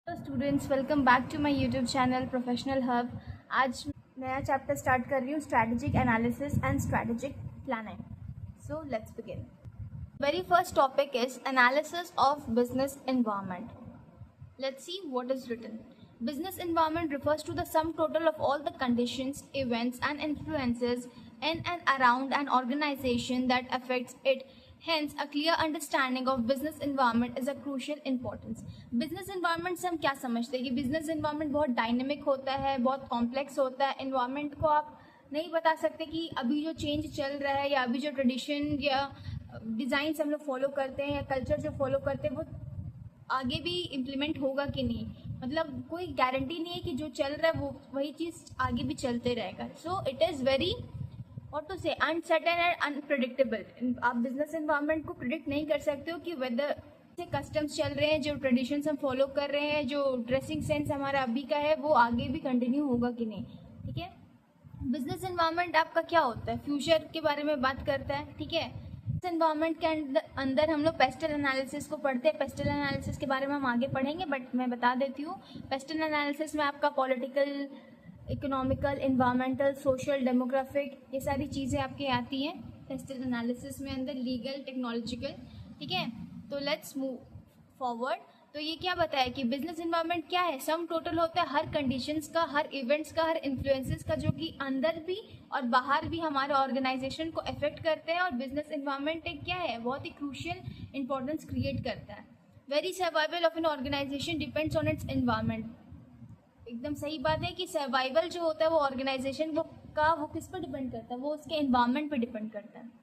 Students, welcome back to my YouTube channel professional hub. आज नया chapter start कर रही हूँ, strategic analysis and strategic planning. So let's begin. Very first topic is analysis of business environment. Let's see what is written. Business environment refers to the sum total of all the conditions, events, and influences in and around an organization that affects it. Hence, a clear understanding of business environment is a crucial importance. Business environment से हम क्या समझते हैं कि business environment बहुत dynamic होता है, बहुत complex होता है। environment को आप नहीं बता सकते कि अभी जो change चल रहा है या अभी जो tradition या designs हम लोग follow करते हैं या culture जो follow करते हैं वो आगे भी इम्प्लीमेंट होगा कि नहीं। मतलब कोई गारंटी नहीं है कि जो चल रहा है वो वही चीज़ आगे भी चलते रहेगा। So it is very what to say uncertain and unpredictable. आप बिजनेस एनवायरनमेंट को प्रिडिक्ट नहीं कर सकते हो कि वेदर से कस्टम्स चल रहे हैं, जो ट्रेडिशंस हम फॉलो कर रहे हैं, जो ड्रेसिंग सेंस हमारा अभी का है वो आगे भी कंटिन्यू होगा कि नहीं। ठीक है, बिजनेस एनवायरनमेंट आपका क्या होता है, फ्यूचर के बारे में बात करता है। ठीक है, एनवायरनमेंट के अंदर हम लोग पेस्टल एनालिसिस को पढ़ते हैं। पेस्टल एनालिसिस के बारे में हम आगे पढ़ेंगे, बट मैं बता देती हूँ पेस्टल एनालिसिस में आपका political, economical, environmental, social, demographic ये सारी चीज़ें आपके आती हैं पेस्टल एनालिसिस में अंदर, लीगल, टेक्नोलॉजिकल। ठीक है, तो लेट्स मूव फॉरवर्ड। तो ये क्या बताया कि बिजनेस एनवायरनमेंट क्या है, सम टोटल होता है हर कंडीशंस का, हर इवेंट्स का, हर इन्फ्लुएंसेस का, जो कि अंदर भी और बाहर भी हमारे ऑर्गेनाइजेशन को अफेक्ट करते हैं। और बिजनेस एनवायरनमेंट एक क्या है, बहुत ही क्रूशियल इंपॉर्टेंस क्रिएट करता है। Very survival of an organization depends on its environment. एकदम सही बात है कि सर्वाइवल जो होता है वो ऑर्गेनाइजेशन वो किस पर डिपेंड करता है, वो उसके एनवायरनमेंट पर डिपेंड करता है।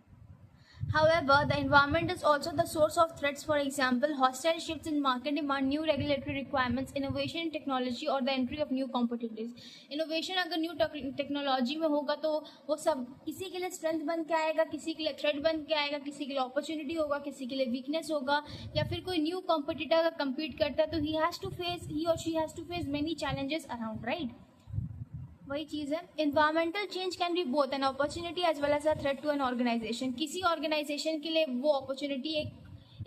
However, the environment is also the source of threats. For example, hostile shifts in market demand, new regulatory requirements, innovation in technology or the entry of new competitors. Innovation अगर new technology में होगा तो वो सब किसी के लिए strength बन के आएगा, किसी के लिए थ्रेट बन के आएगा, किसी के लिए अपॉर्चुनिटी होगा, किसी के लिए वीकनेस होगा। या फिर कोई न्यू कॉम्पिटिटर अगर कम्पीट करता है तो ही और she has to face many challenges around, right. वही चीज़ है, environmental change can be both an opportunity as well as a threat to an organization. किसी ऑर्गेनाइजेशन के लिए वो अपॉर्चुनिटी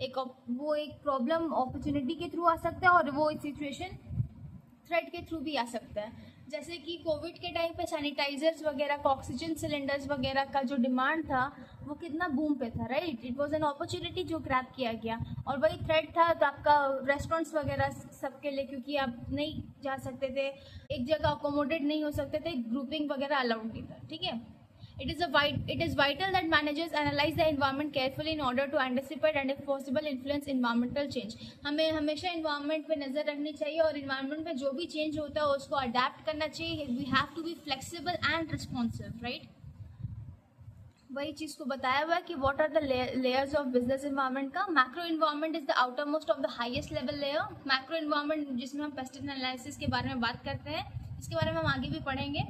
एक प्रॉब्लम अपॉर्चुनिटी के थ्रू आ सकता है और वो सिचुएशन थ्रेट के थ्रू भी आ सकता है। जैसे कि कोविड के टाइम पे सैनिटाइजर्स वगैरह का, ऑक्सीजन सिलेंडर्स वगैरह का जो डिमांड था वो कितना बूम पे था, right. It was an opportunity जो ग्रैब किया गया। और वही थ्रेट था तो आपका रेस्टोरेंट्स वगैरह सबके लिए, क्योंकि आप नहीं जा सकते थे, एक जगह अकोमोडेट नहीं हो सकते थे, ग्रुपिंग वगैरह अलाउड नहीं था। ठीक है, it is vital that managers analyze the environment carefully in order to anticipate and if possible influence environmental change. हमें हमेशा environment पे नज़र रखनी चाहिए और environment में जो भी change होता है उसको adapt करना चाहिए। We have to be flexible and responsive, right? वही चीज़ को बताया हुआ है कि what are the layers of business environment का। macro environment is the outermost of the highest level layer। macro environment जिसमें हम पेस्टल एनालिसिस के बारे में बात करते हैं, इसके बारे में हम आगे भी पढ़ेंगे।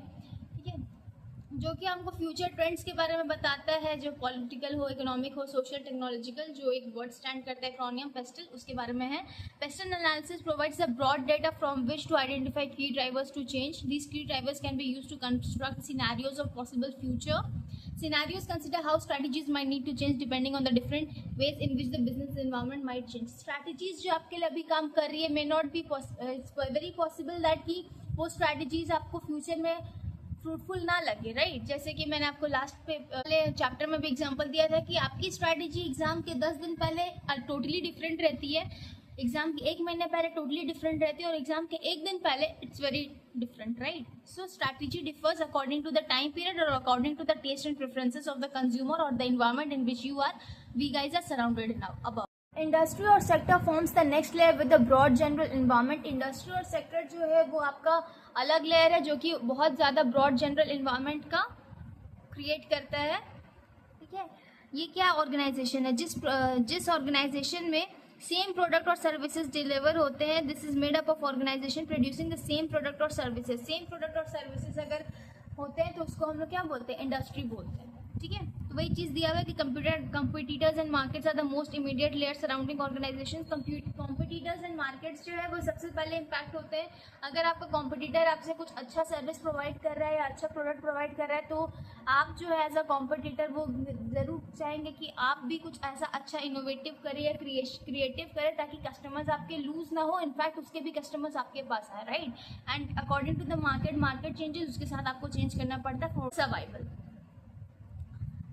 जो कि हमको फ्यूचर ट्रेंड्स के बारे में बताता है, जो पॉलिटिकल हो, इकोनॉमिक हो, सोशल, टेक्नोलॉजिकल, जो एक वर्ड स्टैंड करता है एक्रोनियम पेस्टल, उसके बारे में है। PESTLE analysis provides a broad data from which to identify key drivers to change. These key drivers can be used to construct scenarios of possible future. Scenarios consider how strategies might need to change depending on the different ways in which the business environment might change. Strategies जो आपके लिए अभी काम कर रही है may not be it's very possible that कि वो strategies आपको फ्यूचर में फ्रूटफुल ना लगे, राइट। जैसे कि मैंने आपको लास्ट पे चैप्टर में भी एग्जांपल दिया था कि आपकी स्ट्रैटेजी एग्जाम के 10 दिन पहले टोटली डिफरेंट रहती है, एग्जाम के 1 महीने पहले टोटली डिफरेंट रहती है और एग्जाम के 1 दिन पहले it's very different, right. So strategy differs according to the time period और according to the test and preferences of the consumer और the environment in which we guys are surrounded now about. Industry और sector forms the next layer with the broad general environment. Industry और sector जो है वो आपका अलग layer है जो कि बहुत ज़्यादा ब्रॉड जनरल एनवायरनमेंट का क्रिएट करता है। ठीक है, ये क्या ऑर्गेनाइजेशन है, जिस ऑर्गेनाइजेशन में सेम प्रोडक्ट और सर्विसेज डिलीवर होते हैं। This is made up of organization producing the same product और सर्विसेज। सेम प्रोडक्ट और सर्विसेज अगर होते हैं तो उसको हम लोग क्या बोलते हैं, इंडस्ट्री बोलते हैं। ठीक है, तो वही चीज़ दिया हुआ है कि competitors and markets are the most immediate layer surrounding organization. Competitors and markets जो है वो सबसे पहले इम्पैक्ट होते हैं। अगर आपका कॉम्पिटिटर आपसे कुछ अच्छा सर्विस प्रोवाइड कर रहा है या अच्छा प्रोडक्ट प्रोवाइड कर रहा है, तो आप जो है एज अ कॉम्पिटिटर वो ज़रूर चाहेंगे कि आप भी कुछ ऐसा अच्छा इनोवेटिव करें या क्रिएटिव करें, ताकि कस्टमर्स आपके लूज ना हो, इनफैक्ट उसके भी कस्टमर्स आपके पास आए, right. And according to the market changes, उसके साथ आपको चेंज करना पड़ता है for survival.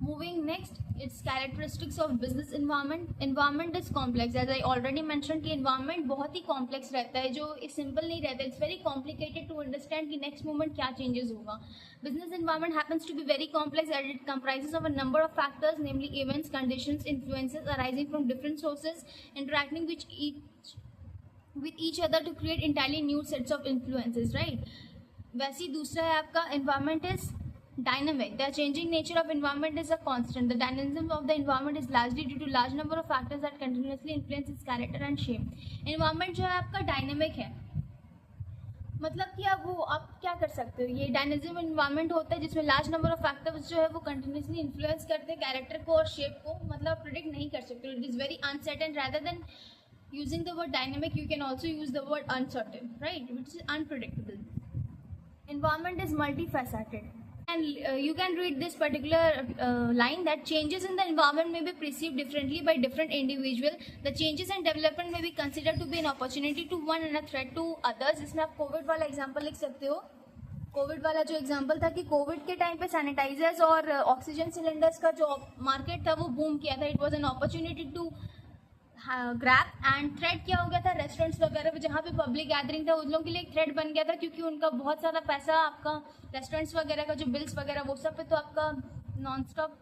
Moving next, its characteristics of business environment. Environment is complex, as I already mentioned कि environment बहुत ही complex रहता है, जो simple नहीं रहता. It's very complicated to understand कि next moment क्या changes होगा. Business environment happens to be very complex as it comprises of a number of factors, namely events, conditions, influences arising from different sources, interacting with each other to create entirely new sets of influences, right? वैसे ही दूसरा है आपका environment is dynamic. The changing nature of environment is a constant. The dynamism of the environment is largely due to large number of factors that continuously influence its character and shape. Environment जो है आपका dynamic है, मतलब कि आप क्या कर सकते हो, ये डायनेमिक इन्वायरमेंट होता है जिसमें लार्ज नंबर ऑफ फैक्टर्स जो है वो कंटिन्यूसली इन्फ्लुएंस करते हैं कैरेक्टर को और शेप को, मतलब प्रिडिक्ट नहीं कर सकते. It is very uncertain. Rather than using the word dynamic, you can also use the word uncertain, right, which is unpredictable. Environment is multifaceted. And you can read this particular line that changes in the environment may be perceived differently by different individuals. The changes and development may be considered to be an opportunity to one and a threat to others. इसमें आप Covid वाला example लिख सकते हो. Covid वाला जो example था कि कोविड के टाइम पे सैनिटाइजर्स और ऑक्सीजन सिलेंडर्स का जो मार्केट था वो बूम किया था. It was an opportunity to grab. And threat क्या हो गया था, रेस्टोरेंट्स वगैरह पे जहाँ पे पब्लिक गैदरिंग था उन लोगों के लिए एक थ्रेड बन गया था, क्योंकि उनका बहुत ज़्यादा पैसा आपका रेस्टोरेंट्स वगैरह का जो बिल्स वगैरह वो सब पे तो आपका नॉन स्टॉप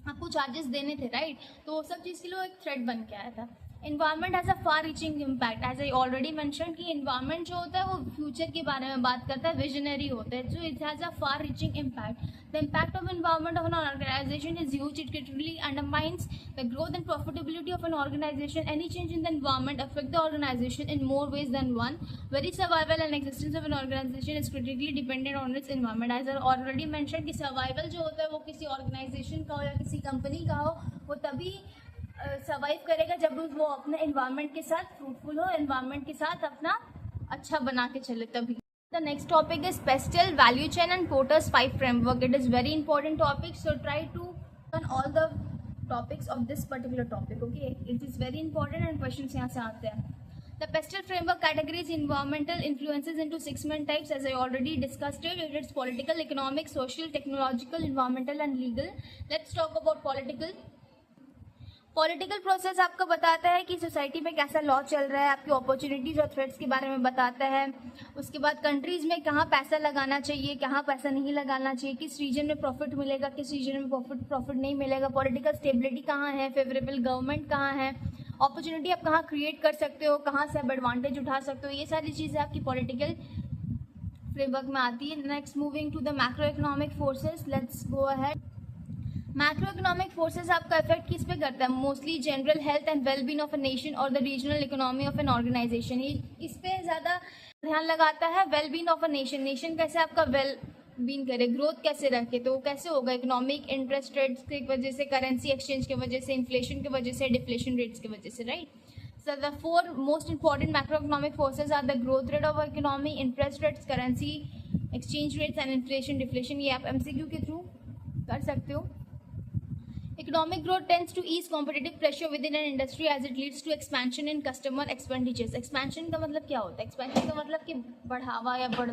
आपको चार्जेस देने थे, राइट. तो वो सब चीज़ के लिए एक थ्रेड बन के आया था. Environment has a far reaching impact. As I already mention कि इन्वायरमेंट जो होता है वो फ्यूचर के बारे में बात करता है, विजनरी होता है. So it has a far reaching impact. The impact of environment of an organization is huge. It critically undermines the growth and profitability of an organization. Any change in the environment affect the organization in more ways than one. Very survival and existence of an organization is critically dependent on its environment. As I already mentioned कि survival जो होता है वो किसी organization का हो या किसी company का हो, वो तभी सर्वाइव करेगा जब वो अपने एनवायरनमेंट के साथ फ्रूटफुल हो, एनवायरनमेंट के साथ अपना अच्छा बना के चले तभी. The next topic is PESTEL, value chain and Porter's 5 framework. It is very important topic, so try to learn all the topics of this particular topic. Okay, it is very important and questions यहाँ से आते हैं. The PESTEL framework categorizes environmental influences into 6 main types, as I already discussed it. It is political, economic, social, technological, environmental and legal. Let's talk about political. Political process आपको बताता है कि society में कैसा लॉ चल रहा है, आपकी अपॉर्चुनिटीज और थ्रेट्स के बारे में बताता है. उसके बाद कंट्रीज में कहाँ पैसा लगाना चाहिए, कहाँ पैसा नहीं लगाना चाहिए, किस रीजन में प्रॉफिट मिलेगा, किस रीजन में प्रॉफिट नहीं मिलेगा, पॉलिटिकल स्टेबिलिटी कहाँ है, फेवरेबल गवर्नमेंट कहाँ है, अपॉर्चुनिटी आप कहाँ क्रिएट कर सकते हो, कहाँ से आप एडवांटेज उठा सकते हो. ये सारी चीज़ें आपकी पॉलिटिकल फ्रेमवर्क में आती है. Next moving to the macro economic forces. Let's go ahead. Macro economic forces आपका इफेक्ट किस पे करता है, mostly general health and wellbeing of a nation और the regional economy of an organization. इस पे ज़्यादा ध्यान लगाता है. वेलबींग ऑफ अ नेशन कैसे आपका वेल बीन करे, ग्रोथ कैसे रखे, तो कैसे होगा, इकोनॉमिक इंटरेस्ट रेट्स की वजह से, करेंसी एक्सचेंज की वजह से, इन्फ्लेशन की वजह से, डिफ्लेशन रेट्स की वजह से, right. So the 4 most important macroeconomic forces are the growth rate of economy, interest rates, currency exchange rates and inflation, deflation. ये आप MCQ के थ्रू कर सकते हो. Economic growth tends to ease competitive pressure within an industry as it leads to expansion in customer expenditures. Expansion का मतलब क्या होता है, expansion का मतलब कि बढ़ावा या बढ़.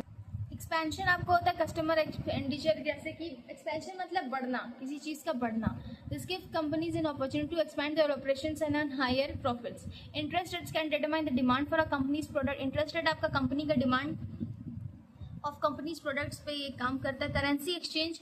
एक्सपेंशन आपको होता है कस्टमर एक्सपेंडिचर, जैसे कि एक्सपेंशन मतलब बढ़ना, किसी चीज़ का बढ़ना. This gives companies an opportunity to expand their operations and earn higher profits. Interest rates can determine the demand for a company's product. Interest rate आपका कंपनी का डिमांड ऑफ कंपनीज प्रोडक्ट्स पे ये काम करता है. Currency exchange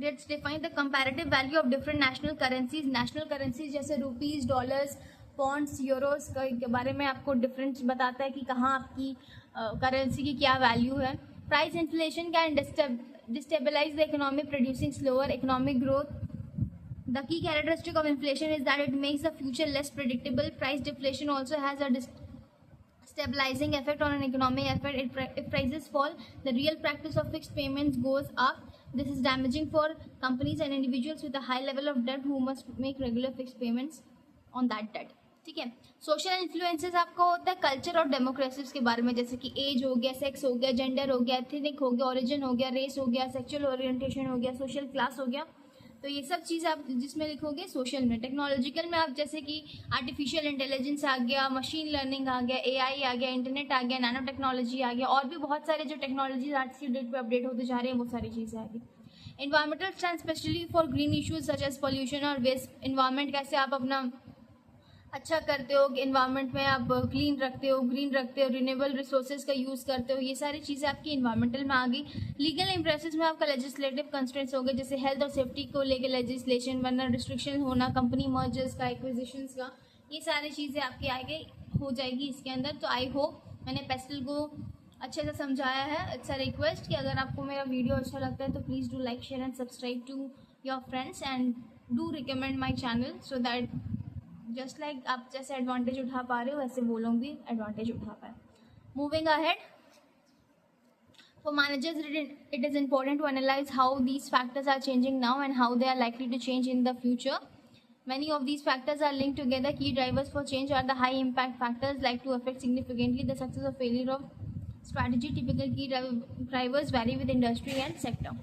rates define the comparative value of different national currencies. National currencies जैसे rupees, dollars, pounds, euros के बारे में आपको डिफरेंस बताता है कि कहाँ आपकी करेंसी की क्या वैल्यू है. Price inflation can destabilize the economy, producing slower economic growth. The key characteristic of inflation is that it makes the future less predictable. Price deflation also has a stabilizing effect on an economic effort. If prices fall, the real practice of fixed payments goes up. This is damaging for companies and individuals with a high level of debt who must make regular fixed payments on that debt. ठीक है. Social influences आपका होता है culture और democracies के बारे में, जैसे कि एज हो गया, सेक्स हो गया, जेंडर हो गया, एथनिक हो गया, ओरिजिन हो गया, रेस हो गया, सेक्सुअल ओरिएंटेशन हो गया, सोशल क्लास हो गया. तो ये सब चीज़ आप जिसमें लिखोगे सोशल में. टेक्नोलॉजिकल में आप जैसे कि आर्टिफिशियल इंटेलिजेंस आ गया, मशीन लर्निंग आ गया, एआई आ गया, इंटरनेट आ गया, नैनो टेक्नोलॉजी आ गया, और भी बहुत सारे जो टेक्नोलॉजीज आज की डेट पे अपडेट होते जा रहे हैं वो सारी चीज़ें आ गई. Environmental stand specially for green issues such as pollution और वेस्ट. इन्वायरमेंट कैसे आप अपना अच्छा करते हो, इन्वायरमेंट में आप क्लीन रखते हो, ग्रीन रखते हो, रिन्यूएबल रिसोर्सेज का यूज़ करते हो, ये सारी चीज़ें आपकी इन्वायरमेंटल में आ गई. लीगल इंप्रेसेस में आपका लेजिस्लेटिव कंस्ट्रेंट्स हो गए, जैसे हेल्थ और सेफ्टी को लेकर लेजिस्लेशन, वरना रिस्ट्रिक्शन होना, कंपनी मर्जर्स का, एक्विजिशंस का, ये सारी चीज़ें आपकी आगे हो जाएगी इसके अंदर. तो आई होप मैंने पेस्टल को अच्छे से समझाया है. इट्स अ रिक्वेस्ट कि अगर आपको मेरा वीडियो अच्छा लगता है तो please do like, share and subscribe to your friends and do recommend my channel so that just like आप जैसे एडवांटेज उठा पा रहे हो वैसे वो लोग भी एडवांटेज उठा पाए. Moving ahead, for managers it is important to analyze how these factors are changing now and how they are likely to change in the future. Many of these factors are linked together. Key drivers for change are the high impact factors like to affect significantly the success or failure of strategy. Typical key drivers vary with industry and sector.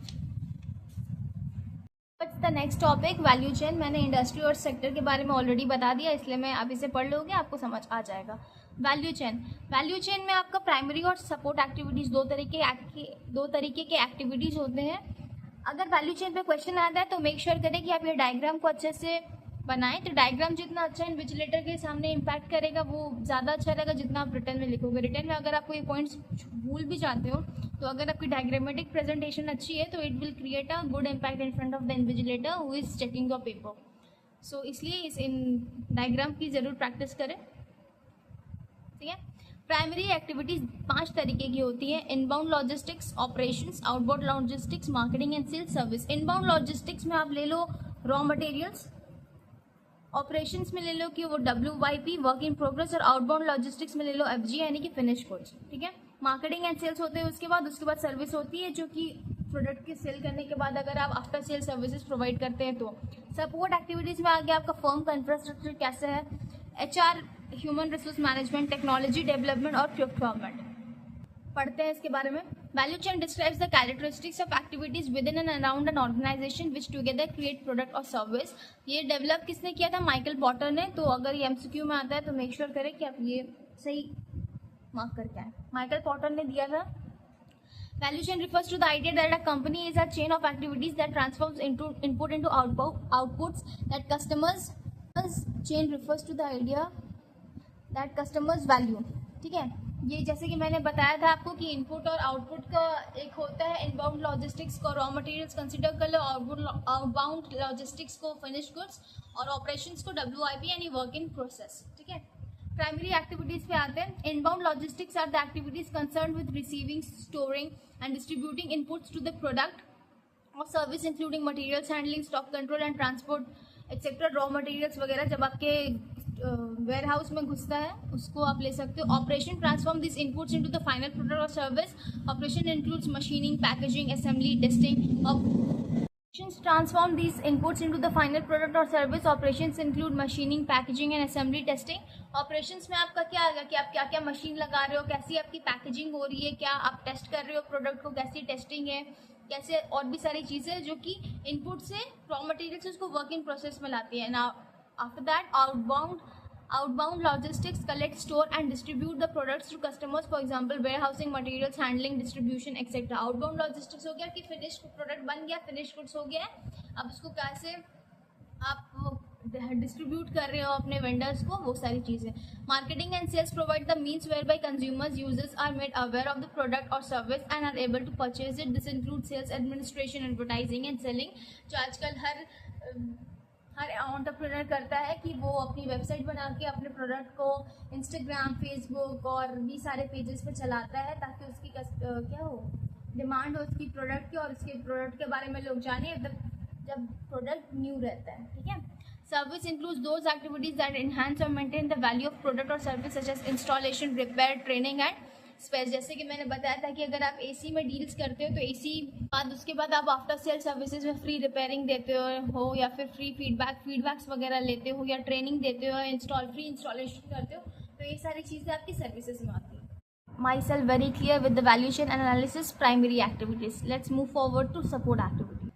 What's the next topic? Value chain. मैंने industry और sector के बारे में already बता दिया, इसलिए मैं आप इसे पढ़ लोगे आपको समझ आ जाएगा. Value chain. वैल्यू चेन में आपका प्राइमरी और सपोर्ट एक्टिविटीज़ दो तरीके के एक्टिविटीज़ होते हैं. अगर वैल्यू चेन पे क्वेश्चन आता है तो मेक श्योर करें कि आप ये डायग्राम को अच्छे से बनाएं. तो डायग्राम जितना अच्छा इन्विजिलेटर के सामने इम्पैक्ट करेगा वो ज़्यादा अच्छा रहेगा जितना आप रिटर्न में लिखोगे. रिटर्न में अगर आपको ये पॉइंट्स भूल भी जाते हो तो अगर आपकी डायग्रामेटिक प्रेजेंटेशन अच्छी है तो it will create a good impact in front of the invigilator who is checking the paper. So इसलिए इस इन डायग्राम की ज़रूर प्रैक्टिस करें. ठीक है. प्राइमरी एक्टिविटीज़ 5 तरीके की होती है. Inbound logistics, operations, outbound logistics, marketing and sales service. Inbound logistics में आप ले लो रॉ मटेरियल्स, ऑपरेशंस में ले लो कि वो WYP वर्क इन प्रोग्रेस, और आउटबाउंड लॉजिस्टिक्स में ले लो FG यानी कि फिनिश गुड्स. ठीक है. मार्केटिंग एंड सेल्स होते हैं उसके बाद सर्विस होती है जो कि प्रोडक्ट के सेल करने के बाद अगर आप आफ्टर सेल सर्विसेज प्रोवाइड करते हैं तो. सपोर्ट एक्टिविटीज़ में आ गया आपका फर्म का इंफ्रास्ट्रक्चर कैसे है, HR, human resource management, technology development और प्रोक्योरमेंट. पढ़ते हैं इसके बारे में. Value chain describes the characteristics of activities within and around an organisation which together create product और सर्विस. ये डेवलप किसने किया था? माइकल पॉटर ने. तो अगर ये MCQ में आता है तो मेक श्योर करें कि आप ये सही मार्क करके आए. माइकल पॉटर ने दिया था. Value chain refers to the idea that a company is a chain of activities that transforms into input into outputs that customers. Chain refers to the idea that customers value. ठीक है. ये जैसे कि मैंने बताया था आपको कि इनपुट और आउटपुट का एक होता है इनबाउंड लॉजिस्टिक्स को रॉ मटेरियल्स कंसिडर कर लो, आउटबाउंड लॉजिस्टिक्स को फिनिश गुड्स और ऑपरेशंस को WIP यानी वर्क इन प्रोसेस. ठीक है. प्राइमरी एक्टिविटीज़ पे आते हैं. Inbound logistics are the activities concern with receiving, storing and distributing inputs to the product और service including materials handling, stock control and transport etcetera. Raw materials वगैरह जब आपके ware house में घुसता है उसको आप ले सकते हो. Operation transform this inputs into the final product और service. Operation includes machining, packaging, assembly, testing. Operations transform these inputs into the final product or service. Operations include machining, packaging and assembly testing. Operations में आपका क्या आएगा कि आप क्या क्या machine लगा रहे हो, कैसी आपकी पैकेजिंग हो रही है, क्या आप टेस्ट कर रहे हो प्रोडक्ट को, कैसी टेस्टिंग है, कैसे और भी सारी चीज़ें जो कि इनपुट से रॉ मटेरियल से उसको वर्क इन प्रोसेस में लाती है. Now after that outbound logistics collect, store and distribute the products to customers, for example warehousing, materials handling, distribution etc. outbound logistics हो गया कि फिनिश प्रोडक्ट बन गया, फिनिश गुड्स हो गया, अब उसको कैसे आप डिस्ट्रीब्यूट कर रहे हो अपने वेंडर्स को, वो सारी चीज़ें. Marketing and sales provide the means whereby consumers users are made aware of the product और service and are able to purchase it. This include sales, administration, advertising and selling. जो आजकल हर entrepreneur करता है कि वो अपनी website बना के अपने प्रोडक्ट को इंस्टाग्राम, फेसबुक और भी सारे पेजेस पे चलाता है ताकि उसकी क्या हो, डिमांड हो उसकी प्रोडक्ट की और उसके प्रोडक्ट के बारे में लोग जाने जब प्रोडक्ट न्यू रहता है. ठीक है. Service includes those activities that enhance और maintain the value of product और service such as installation, repair, training and space, जैसे कि मैंने बताया था कि अगर आप एसी में डील्स करते हो तो एसी बाद उसके बाद आप आफ्टर सेल सर्विसेज में फ्री रिपेयरिंग देते हो या फिर फ्री फीडबैक्स वगैरह लेते हो या ट्रेनिंग देते हो, फ्री इंस्टॉलेशन करते हो, तो ये सारी चीज़ें आपकी सर्विसेज में आती है। Myself very clear with the valuation analysis primary activities. Let's move forward to support activities.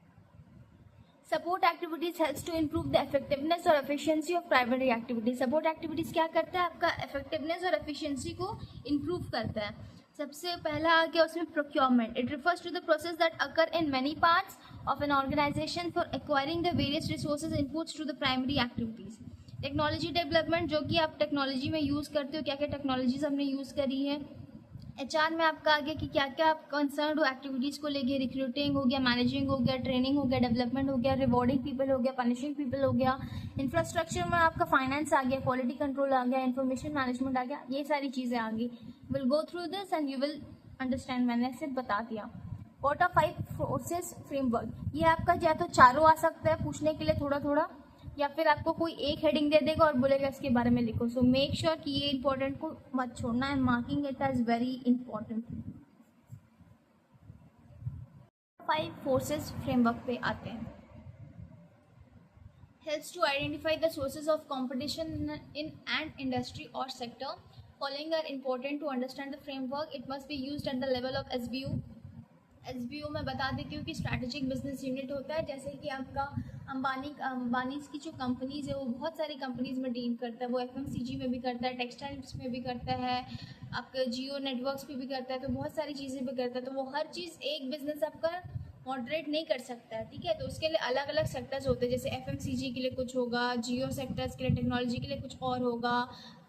Support activities helps to improve the effectiveness और efficiency of primary activities. Support activities क्या करता है, आपका effectiveness और efficiency को improve करता है। सबसे पहला आ गया उसमें procurement. It refers to the process that occur in many parts of an organization for acquiring the various resources inputs to the primary activities. Technology development, जो कि आप टेक्नोलॉजी में यूज़ करते हो, क्या क्या टेक्नोलॉजीज हमने यूज़ करी है। एचआर में आपका आगे कि क्या क्या आप कंसर्न हो एक्टिविटीज़ को लेके, रिक्रूटिंग हो गया, मैनेजिंग हो गया, ट्रेनिंग हो गया, डेवलपमेंट हो गया, रिवॉर्डिंग पीपल हो गया, पनिशिंग पीपल हो गया। इंफ्रास्ट्रक्चर में आपका फाइनेंस आ गया, क्वालिटी कंट्रोल आ गया, इन्फॉर्मेशन मैनेजमेंट आ गया, ये सारी चीज़ें आ गई। Will go through this and you will understand, मैंने सिर्फ बता दिया। व्हाट आर 5 फोर्सेस फ्रेमवर्क, ये आपका या तो चारों आ सकता है पूछने के लिए थोड़ा थोड़ा, या फिर आपको कोई एक हेडिंग दे देगा और बोलेगा इसके बारे में लिखो। सो मेक श्योर कि ये इंपॉर्टेंट को मत छोड़ना, and marking it as very important. 5 forces framework पे आते हैं। Helps to identify the sources of competition in an industry और sector. Following are important to understand the framework. It must be used at the level of SBO में बता देती हूँ कि strategic business unit होता है, जैसे कि आपका अंबानीज की जो कंपनीज है वो बहुत सारी कंपनीज में डील करता है, वो एफएमसीजी में भी करता है, टेक्सटाइल्स में भी करता है, आपका जियो नेटवर्क्स पे भी करता है, तो बहुत सारी चीज़ें भी करता है। तो वो हर चीज़ एक बिजनेस आपका मॉडरेट नहीं कर सकता है, ठीक है। तो उसके लिए अलग अलग सेक्टर्स होते हैं, जैसे एफएमसीजी के लिए कुछ होगा, जियो सेक्टर्स के लिए, टेक्नोलॉजी के लिए कुछ और होगा,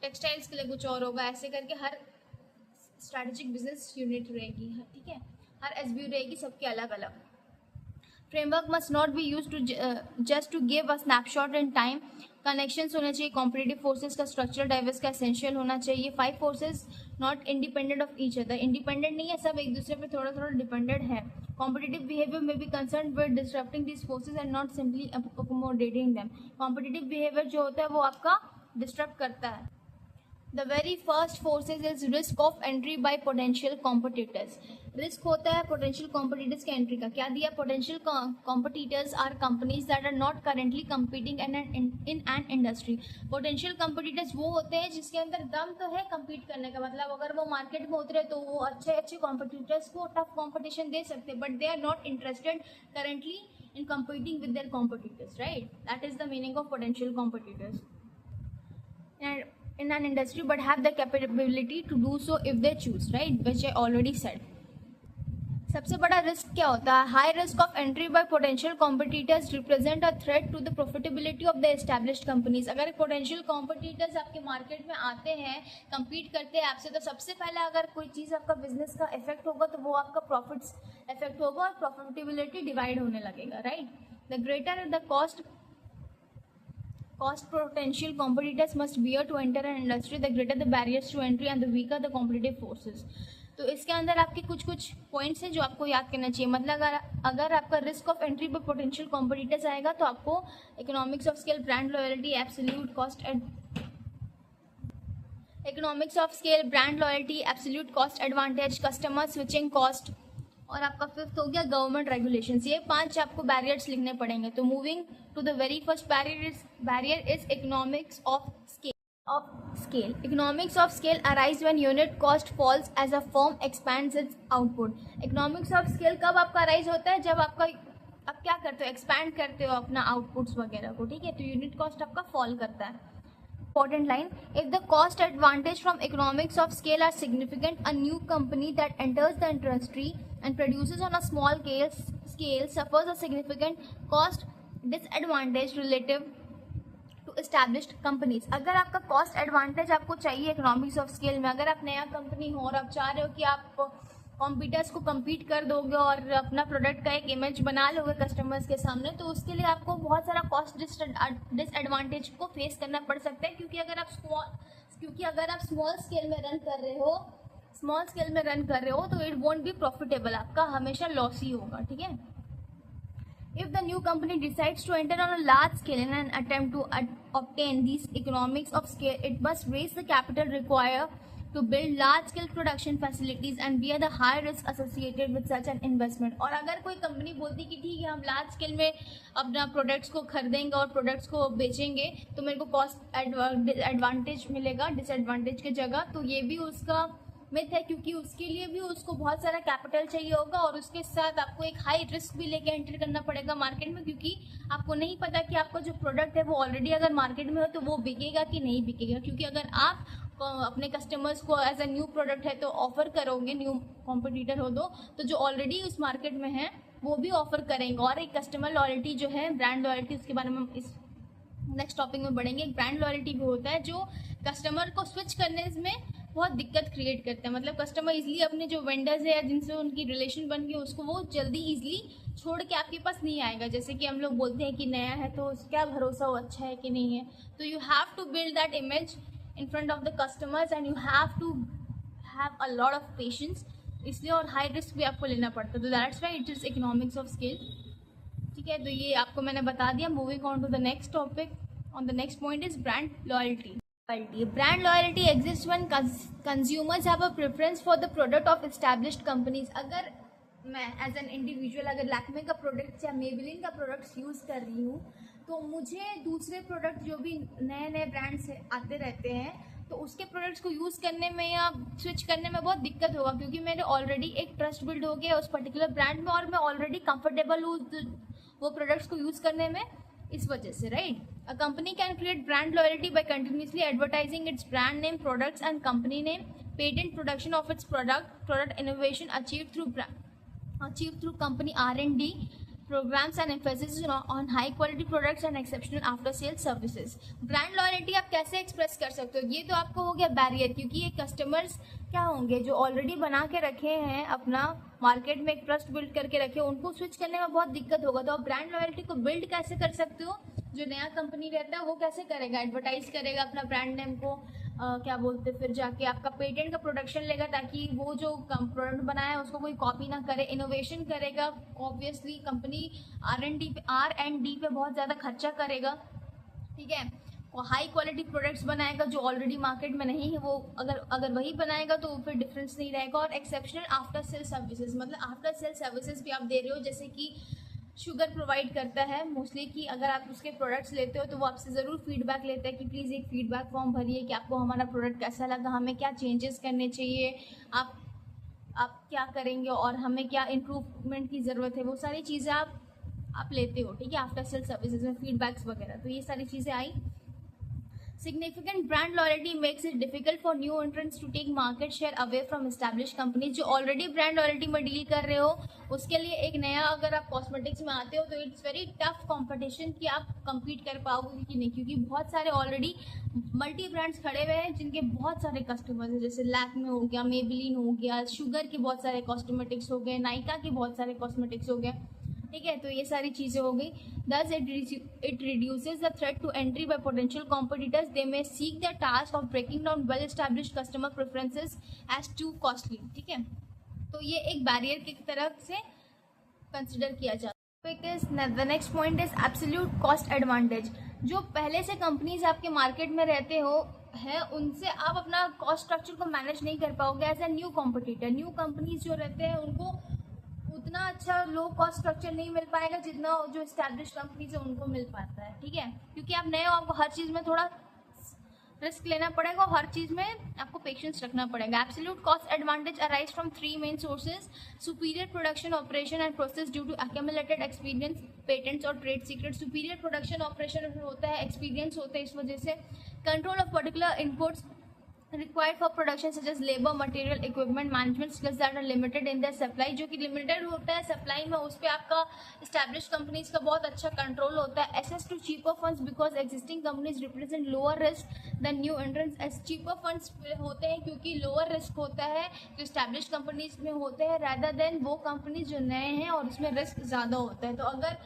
टेक्सटाइल्स के लिए कुछ और होगा, ऐसे करके हर स्ट्रैटेजिक बिजनेस यूनिट रहेगी, ठीक है, हर एसबीओ रहेगी, सबके अलग अलग। Framework must not be use to just to give a snapshot in time. Connections होने चाहिए, कॉम्पिटिटिव फोर्सेस का स्ट्रक्चर डाइवर्स का एसेंशियल होना चाहिए। 5 forces not independent of each other, independent नहीं है, सब एक दूसरे पे थोड़ा थोड़ा डिपेंडेंट है। कॉम्पिटिटिव बिहेवियर में be concern with disturbing this forces and not simply accommodating them. Competitive behaviour जो होता है वो आपका डिस्टर्ब करता है। The very first forces is risk of entry by potential competitors. Risk होता है potential competitors के एंट्री का। क्या दिया, potential competitors are companies that are not currently competing in an industry. potential competitors वो होते हैं जिसके अंदर दम तो है compete करने का, मतलब अगर वो मार्केट में उतरे तो वो अच्छे competitors को टफ competition दे सकते, but they are not interested currently in competing with their competitors, right? That is the meaning of potential competitors. And in an industry but have the capability to do so if they choose, right, which I already said. सबसे बड़ा risk क्या होता है, high risk of entry by potential competitors represent a threat to the profitability of the established companies. अगर potential competitors आपके market में आते हैं, compete करते हैं आपसे, तो सबसे पहले अगर कोई चीज़ आपका बिजनेस का इफेक्ट होगा तो वो आपका प्रॉफिट्स इफेक्ट होगा और प्रॉफिटेबिलिटी डिवाइड होने लगेगा, right. The greater the cost potential competitors must bear to enter an industry, the greater the barriers to entry and the weaker the competitive forces. तो इसके अंदर आपके कुछ पॉइंट्स हैं जो आपको याद करना चाहिए। मतलब अगर आपका रिस्क ऑफ एंट्री पर पोटेंशियल कॉम्पिटिटर्स आएगा तो आपको economics of scale, brand loyalty, absolute cost advantage, customer switching cost, और आपका 5th हो गया गवर्नमेंट रेगुलेशंस। ये 5 आपको बैरियर्स लिखने पड़ेंगे। तो moving to the very first barrier is economics of scale. Economics of scale arise when unit cost falls as a firm expands its output. Economics of scale कब आपका arise होता है, जब आप क्या करते हो, एक्सपैंड करते हो अपना आउटपुट्स वगैरह को, ठीक है, तो यूनिट कॉस्ट आपका फॉल करता है। Important line, if the cost advantage from economics of scale are significant, a new company that enters the industry and produces on a small scale suffers a significant cost disadvantage relative to established companies. अगर आपका cost advantage आपको चाहिए economics of scale में, अगर आप नया company हो और आप चाह रहे हो कि आप कॉम्पिटर्स को कम्पीट कर दोगे और अपना प्रोडक्ट का एक इमेज बना लोगे कस्टमर्स के सामने, तो उसके लिए आपको बहुत सारा कॉस्ट डिसएडवांटेज को फेस करना पड़ सकता है, क्योंकि अगर आप स्मॉल स्केल में रन कर रहे हो तो इट वोंट बी प्रॉफिटेबल, आपका हमेशा लॉस ही होगा, ठीक है। If the new company decides to enter on a large scale in an attempt to obtain these economics of scale, it must raise the capital required to build large scale production facilities and bear the high risk associated with such an investment. और अगर कोई company बोलती कि ठीक है हम large scale में अपना प्रोडक्ट्स को खरीदेंगे और प्रोडक्ट्स को बेचेंगे तो मेरे को कॉस्ट एडवांटेज मिलेगा डिसएडवांटेज की जगह, तो ये भी उसका मिथ है, क्योंकि उसके लिए भी उसको बहुत सारा कैपिटल चाहिए होगा और उसके साथ आपको एक हाई रिस्क भी लेके एंटर करना पड़ेगा मार्केट में, क्योंकि आपको नहीं पता कि आपका जो प्रोडक्ट है वो ऑलरेडी अगर मार्केट में हो तो वो बिकेगा कि नहीं बिकेगा। क्योंकि अगर आप अपने कस्टमर्स को एज अ न्यू प्रोडक्ट है तो ऑफर करोगे, न्यू कॉम्पिटिटर हो तो जो ऑलरेडी उस मार्केट में है वो भी ऑफर करेंगे। और एक कस्टमर लॉयल्टी जो है, ब्रांड लॉयल्टी, उसके बारे में हम इस नेक्स्ट टॉपिक में बढ़ेंगे। एक ब्रांड लॉयल्टी भी होता है जो कस्टमर को स्विच करने में बहुत दिक्कत क्रिएट करता है। मतलब कस्टमर इजीली अपने जो वेंडर्स है या जिनसे उनकी रिलेशन बन गई उसको वो जल्दी इजीली छोड़ के आपके पास नहीं आएगा। जैसे कि हम लोग बोलते हैं कि नया है तो क्या भरोसा हो अच्छा है कि नहीं है। तो you have to build that image in front of the customers and you have to have a lot of patience, इसलिए और हाई रिस्क भी आपको लेना पड़ता है। तो that's why it is economics of scale. ठीक है, तो ये आपको मैंने बता दिया। Moving on to the next topic, on the next point is brand loyalty. Brand loyalty exists when consumers have a preference for the product of established companies. अगर मैं एज एन इंडिविजुअल अगर लैक्मे का प्रोडक्ट या Maybelline का products use कर रही हूँ तो मुझे दूसरे प्रोडक्ट जो भी नए नए ब्रांड्स आते रहते हैं तो उसके प्रोडक्ट्स को यूज़ करने में या स्विच करने में बहुत दिक्कत होगा, क्योंकि मेरे ऑलरेडी एक ट्रस्ट बिल्ड हो गया उस पर्टिकुलर ब्रांड में और मैं ऑलरेडी कंफर्टेबल हूँ वो प्रोडक्ट्स को यूज़ करने में, इस वजह से, right. A company can create brand loyalty by continuously advertising its brand name, products and company name, patent production of its product innovation achieved through company R&D programs and emphasis on high quality products and exceptional after sales services. Brand loyalty आप कैसे express कर सकते हो? ये तो आपको हो गया बैरियर, क्योंकि ये कस्टमर्स क्या होंगे जो ऑलरेडी बना के रखे हैं अपना मार्केट में एक ट्रस्ट बिल्ड करके रखे, उनको स्विच करने में बहुत दिक्कत होगा। तो आप ब्रांड लॉयल्टी को बिल्ड कैसे कर सकते हो? जो नया कंपनी रहता है वो कैसे करेगा? एडवर्टाइज करेगा अपना ब्रांड नेम को, क्या बोलते, फिर जाके आपका पेटेंट का प्रोडक्शन लेगा ताकि वो जो प्रोडक्ट बनाया है उसको कोई कॉपी ना करे। इनोवेशन करेगा, ऑब्वियसली कंपनी R&D पे बहुत ज़्यादा खर्चा करेगा, ठीक है। और हाई क्वालिटी प्रोडक्ट्स बनाएगा जो ऑलरेडी मार्केट में नहीं है, वो अगर वही बनाएगा तो फिर डिफरेंस नहीं रहेगा। और एक्सेप्शनल आफ्टर सेल सर्विसेज, मतलब आफ्टर सेल सर्विसेज भी आप दे रहे हो, जैसे कि शुगर प्रोवाइड करता है मोस्टली कि अगर आप उसके प्रोडक्ट्स लेते हो तो वो आपसे ज़रूर फीडबैक लेता है कि प्लीज़ एक फीडबैक फॉर्म भरिए कि आपको हमारा प्रोडक्ट कैसा लगा, हमें क्या चेंजेस करने चाहिए, आप क्या करेंगे और हमें क्या इम्प्रूवमेंट की ज़रूरत है, वो सारी चीज़ें आप लेते हो, ठीक है, आफ्टर सेल सर्विसेज में फीडबैक्स वगैरह। तो ये सारी चीज़ें आई। Significant brand loyalty makes it difficult for new entrants to take market share away from established companies. जो ऑलरेडी ब्रांड लॉयल्टी में डील कर रहे हो उसके लिए एक नया अगर आप कॉस्मेटिक्स में आते हो तो इट्स वेरी टफ कंपटीशन कि आप compete कर पाओगे कि नहीं, क्योंकि बहुत सारे ऑलरेडी मल्टी ब्रांड्स खड़े हुए हैं जिनके बहुत सारे कस्टमर्स हैं। जैसे लैक्मे हो गया, मेबेलिन हो गया, शुगर के बहुत सारे कॉस्मेटिक्स हो गए, नाइका के बहुत सारे कॉस्मेटिक्स हो गए, ठीक है। तो ये सारी चीज़ें हो गई। Thus it reduces the threat to entry by potential competitors. They may seek the task of breaking down well-established customer preferences as too costly. ठीक है, तो ये एक बैरियर की तरफ से कंसिडर किया जाता है। The next point is absolute cost advantage. जो पहले से कंपनीज आपके मार्केट में रहते हो है उनसे आप अपना कॉस्ट स्ट्रक्चर को मैनेज नहीं कर पाओगे as a new competitor. New companies जो रहते हैं उनको उतना अच्छा लो कॉस्ट स्ट्रक्चर नहीं मिल पाएगा जितना जो एस्टैब्लिश कंपनीज है उनको मिल पाता है, ठीक है। क्योंकि आप नए हो, आपको हर चीज़ में थोड़ा रिस्क लेना पड़ेगा और हर चीज़ में आपको पेशेंस रखना पड़ेगा। Absolute cost advantage arise from 3 main sources: superior production operation and process due to accumulated experience, patents और trade secret. Superior production operation होता है, एक्सपीरियंस होता है, इस वजह से control of particular inputs required for production such as labor, material, equipment, management skills that are limited in their supply, जो कि लिमिटेड होता है सप्लाई में, उस पर आपका established कंपनीज का बहुत अच्छा कंट्रोल होता है। access to cheaper funds because existing companies represent lower risk than new entrants। cheaper funds होते हैं क्योंकि lower risk होता है जो established कंपनीज में होते हैं rather than वो कंपनीज जो नए हैं और उसमें रिस्क ज़्यादा होता है। तो अगर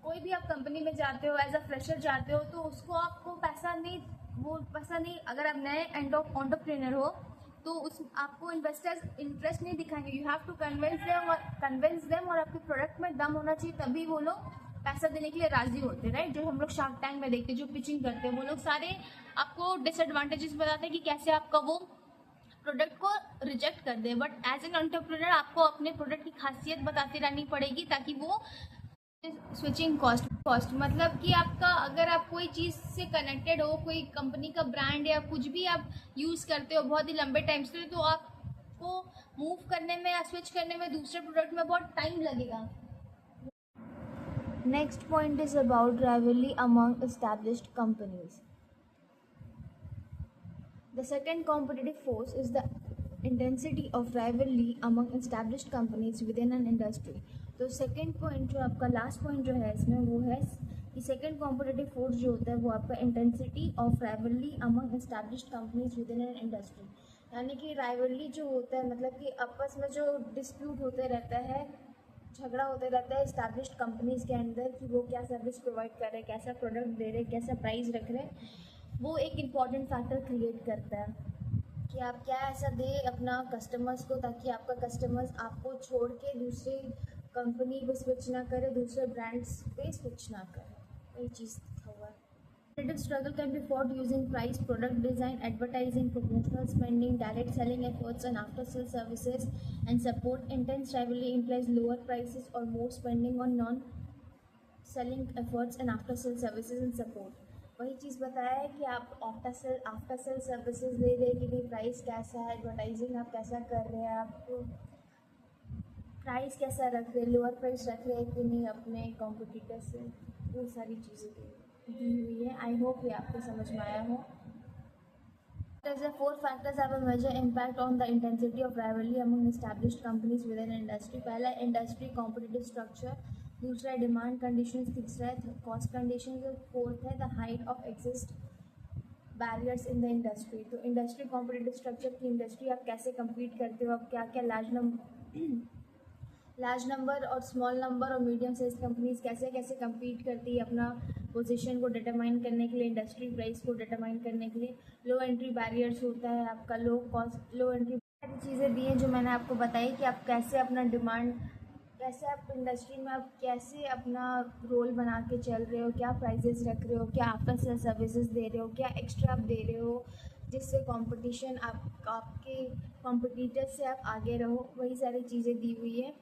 कोई भी आप कंपनी में जाते हो एज अ फ्रेशर जाते हो तो उसको आपको पैसा नहीं, अगर आप नए एंटरप्रेन्योर हो तो उस आपको इन्वेस्टर्स इंटरेस्ट नहीं दिखाएंगे। You have to convince them और आपके प्रोडक्ट में दम होना चाहिए, तभी वो लोग पैसा देने के लिए राजी होते हैं, राइट। जो हम लोग शार्क टैंक में देखते हैं, जो पिचिंग करते हैं, वो लोग सारे आपको डिसएडवांटेजेस बताते हैं कि कैसे आपका वो प्रोडक्ट को रिजेक्ट कर दे, बट एज एन एंटरप्रेन्योर आपको अपने प्रोडक्ट की खासियत बताती रहनी पड़ेगी ताकि वो स्विचिंग कॉस्ट मतलब कि आपका अगर आप कोई चीज़ से कनेक्टेड हो, कोई कंपनी का ब्रांड या कुछ भी आप यूज़ करते हो बहुत ही लंबे टाइम से, तो आपको मूव करने में या स्विच करने में दूसरे प्रोडक्ट में बहुत टाइम लगेगा. Next point is about rivalry among established companies. The second competitive force is the intensity of rivalry among established companies within an industry. तो सेकेंड पॉइंट जो आपका लास्ट पॉइंट जो है इसमें वो है कि सेकेंड कॉम्पिटिटिव फोर्स जो होता है वो आपका intensity of rivalry among established companies with in an industry. यानी कि राइवलरी जो होता है मतलब कि आपस में जो डिस्प्यूट होते रहता है, झगड़ा होते रहता है इस्टेब्लिश्ड कंपनीज़ के अंदर कि वो क्या सर्विस प्रोवाइड कर रहे हैं, कैसा प्रोडक्ट दे रहे हैं, कैसा प्राइस रख रहे हैं, वो एक इम्पॉर्टेंट फैक्टर क्रिएट करता है कि आप क्या ऐसा दे अपना कस्टमर्स को ताकि आपका कस्टमर्स आपको छोड़ के दूसरी कंपनी पे स्विच ना करे, दूसरे ब्रांड्स पे स्विच ना करे. वही चीज़ लिखा हुआ है. Competitive struggle can be fought using price, product design, advertising, promotional spending, direct selling efforts, and after-sale services and support. Intense rivalry implies lower prices or more spending on non-selling efforts and after-sale services and support. वही चीज़ बताया है कि आप after sale services दे रहे कि भाई price कैसा है, एडवर्टाइजिंग आप कैसा कर रहे हैं, आप प्राइस कैसा रख रहे हैं, लोअर प्राइस रख रहे हैं कि नहीं अपने कॉम्पिटिटर से, वो सारी चीज़ें दी हुई है. आई होप ये आपको समझ में आया हो. There's 4 factors have a major impact on the intensity of rivalry among established companies within an industry. पहला इंडस्ट्री कॉम्पिटिटिव स्ट्रक्चर, दूसरा है डिमांड कंडीशंस, तीसरा है कॉस्ट कंडीशंस और फोर्थ है the height of exist barriers in the industry. तो industry competitive structure की industry आप कैसे कम्पीट करते हो, आप क्या क्या लार्ज नंबर और स्मॉल नंबर और मीडियम साइज कंपनीज कैसे कैसे कम्पीट करती है अपना पोजीशन को डिटरमाइन करने के लिए, इंडस्ट्री प्राइस को डिटरमाइन करने के लिए. लो एंट्री बैरियर्स होता है आपका, लो कॉस्ट, लो एंट्री, सारी चीज़ें दी हैं जो मैंने आपको बताई कि आप कैसे अपना डिमांड, कैसे आप इंडस्ट्री में आप कैसे अपना रोल बना के चल रहे हो, क्या प्राइजेस रख रहे हो, क्या आफ्टर सेल सर्विसेज दे रहे हो, क्या एक्स्ट्रा आप दे रहे हो जिससे कंपटीशन आपके कॉम्पिटिटर से आप आगे रहो. वही सारी चीज़ें दी हुई है.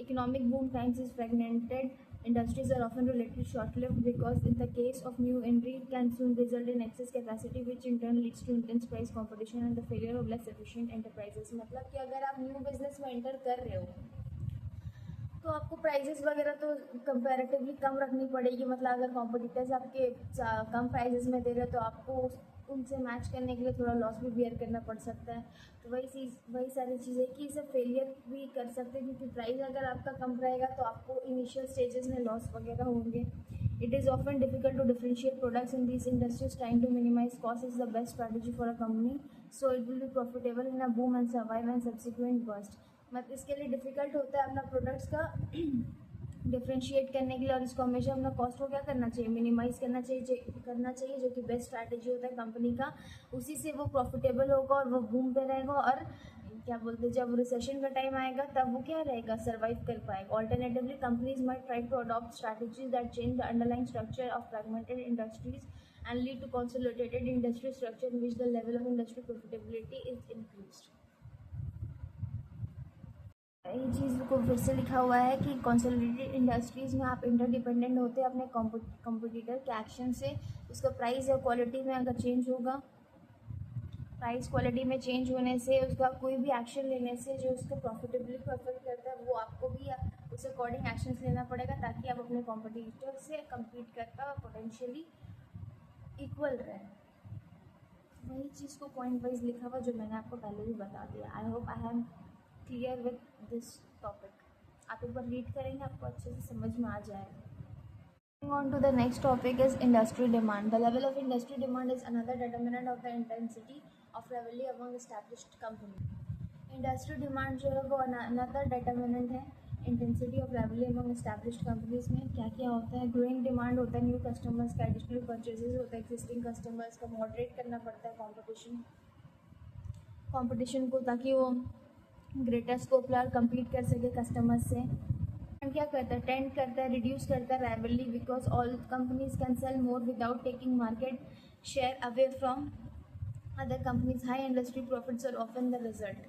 Economic boom times is fragmented. Industries are often relatively short-lived because in the case of new entry it can soon result in excess capacity which in turn leads to intense price competition and the failure of less efficient enterprises. मतलब कि अगर आप new business में enter कर रहे हो तो आपको प्राइजेस वगैरह तो कंपैरेटिवली कम रखनी पड़ेगी. मतलब अगर कॉम्पिटिटर्स आपके कम प्राइजेस में दे रहे हो तो आपको उनसे मैच करने के लिए थोड़ा लॉस भी बियर करना पड़ सकता है. तो वही सारी चीज़ें कि इसे फेलियर भी कर सकते हैं क्योंकि प्राइस अगर आपका कम रहेगा तो आपको इनिशियल स्टेजेस में लॉस वगैरह होंगे. It is often difficult to differentiate products in this industries. Trying to minimise cost is the best strategy for a company so it will be profitable in a boom and survive and subsequent burst. मतलब इसके लिए difficult होता है अपना products का differentiate करने के लिए और इसको हमेशा अपना कॉस्ट को क्या करना चाहिए, मिनिमाइज़ करना चाहिए जो कि बेस्ट स्ट्रैटेजी होता है कंपनी का. उसी से वो प्रॉफिटेबल होगा और वो बूम पे रहेगा और क्या बोलते हैं जब रिसेशन का टाइम आएगा तब वो क्या रहेगा, सर्वाइव कर पाएगा. Alternatively companies might try to adopt strategies that change the underlying structure of fragmented industries and lead to consolidated industry structure in which the level of industry profitability is increased. ये चीज़ को फिर से लिखा हुआ है कि कंसोलिडेटेड इंडस्ट्रीज़ में आप इंटरडिपेंडेंट होते हैं अपने कॉम्पिटिटर के एक्शन से. उसका प्राइस या क्वालिटी में अगर चेंज होगा, प्राइस क्वालिटी में चेंज होने से उसका कोई भी एक्शन लेने से जो उसको प्रॉफिटेबिलिटी को अफेक्ट करता है वो आपको भी उस अकॉर्डिंग एक्शंस लेना पड़ेगा ताकि आप अपने कॉम्पिटिटर से कम्पीट कर पाए और पोटेंशियली इक्वल रहे. वही चीज़ को पॉइंट वाइज लिखा हुआ जो मैंने आपको पहले भी बता दिया. आई hope I am clear with this topic. आप एक बार रीड करेंगे आपको अच्छे से समझ में आ जाएगा. Moving on to the next topic is industry demand. The level of industry demand is another determinant of the intensity of rivalry among established companies. Industry demand जो है वो another determinant है intensity of rivalry among established companies में. क्या क्या होता है, growing demand होता है न्यू कस्टमर्स का, एडिशनल परचेजेस होता है एग्जिस्टिंग कस्टमर्स का, मॉडरेट करना पड़ता है कंपटीशन को ताकि वो ग्रेटर स्कोप पर कम्पीट कर सके कस्टमर्स से. एंड क्या करता है, टेंड करता है, रिड्यूस करता है rivalry because all companies can sell more without taking market share away from other companies high industry profits are often the result.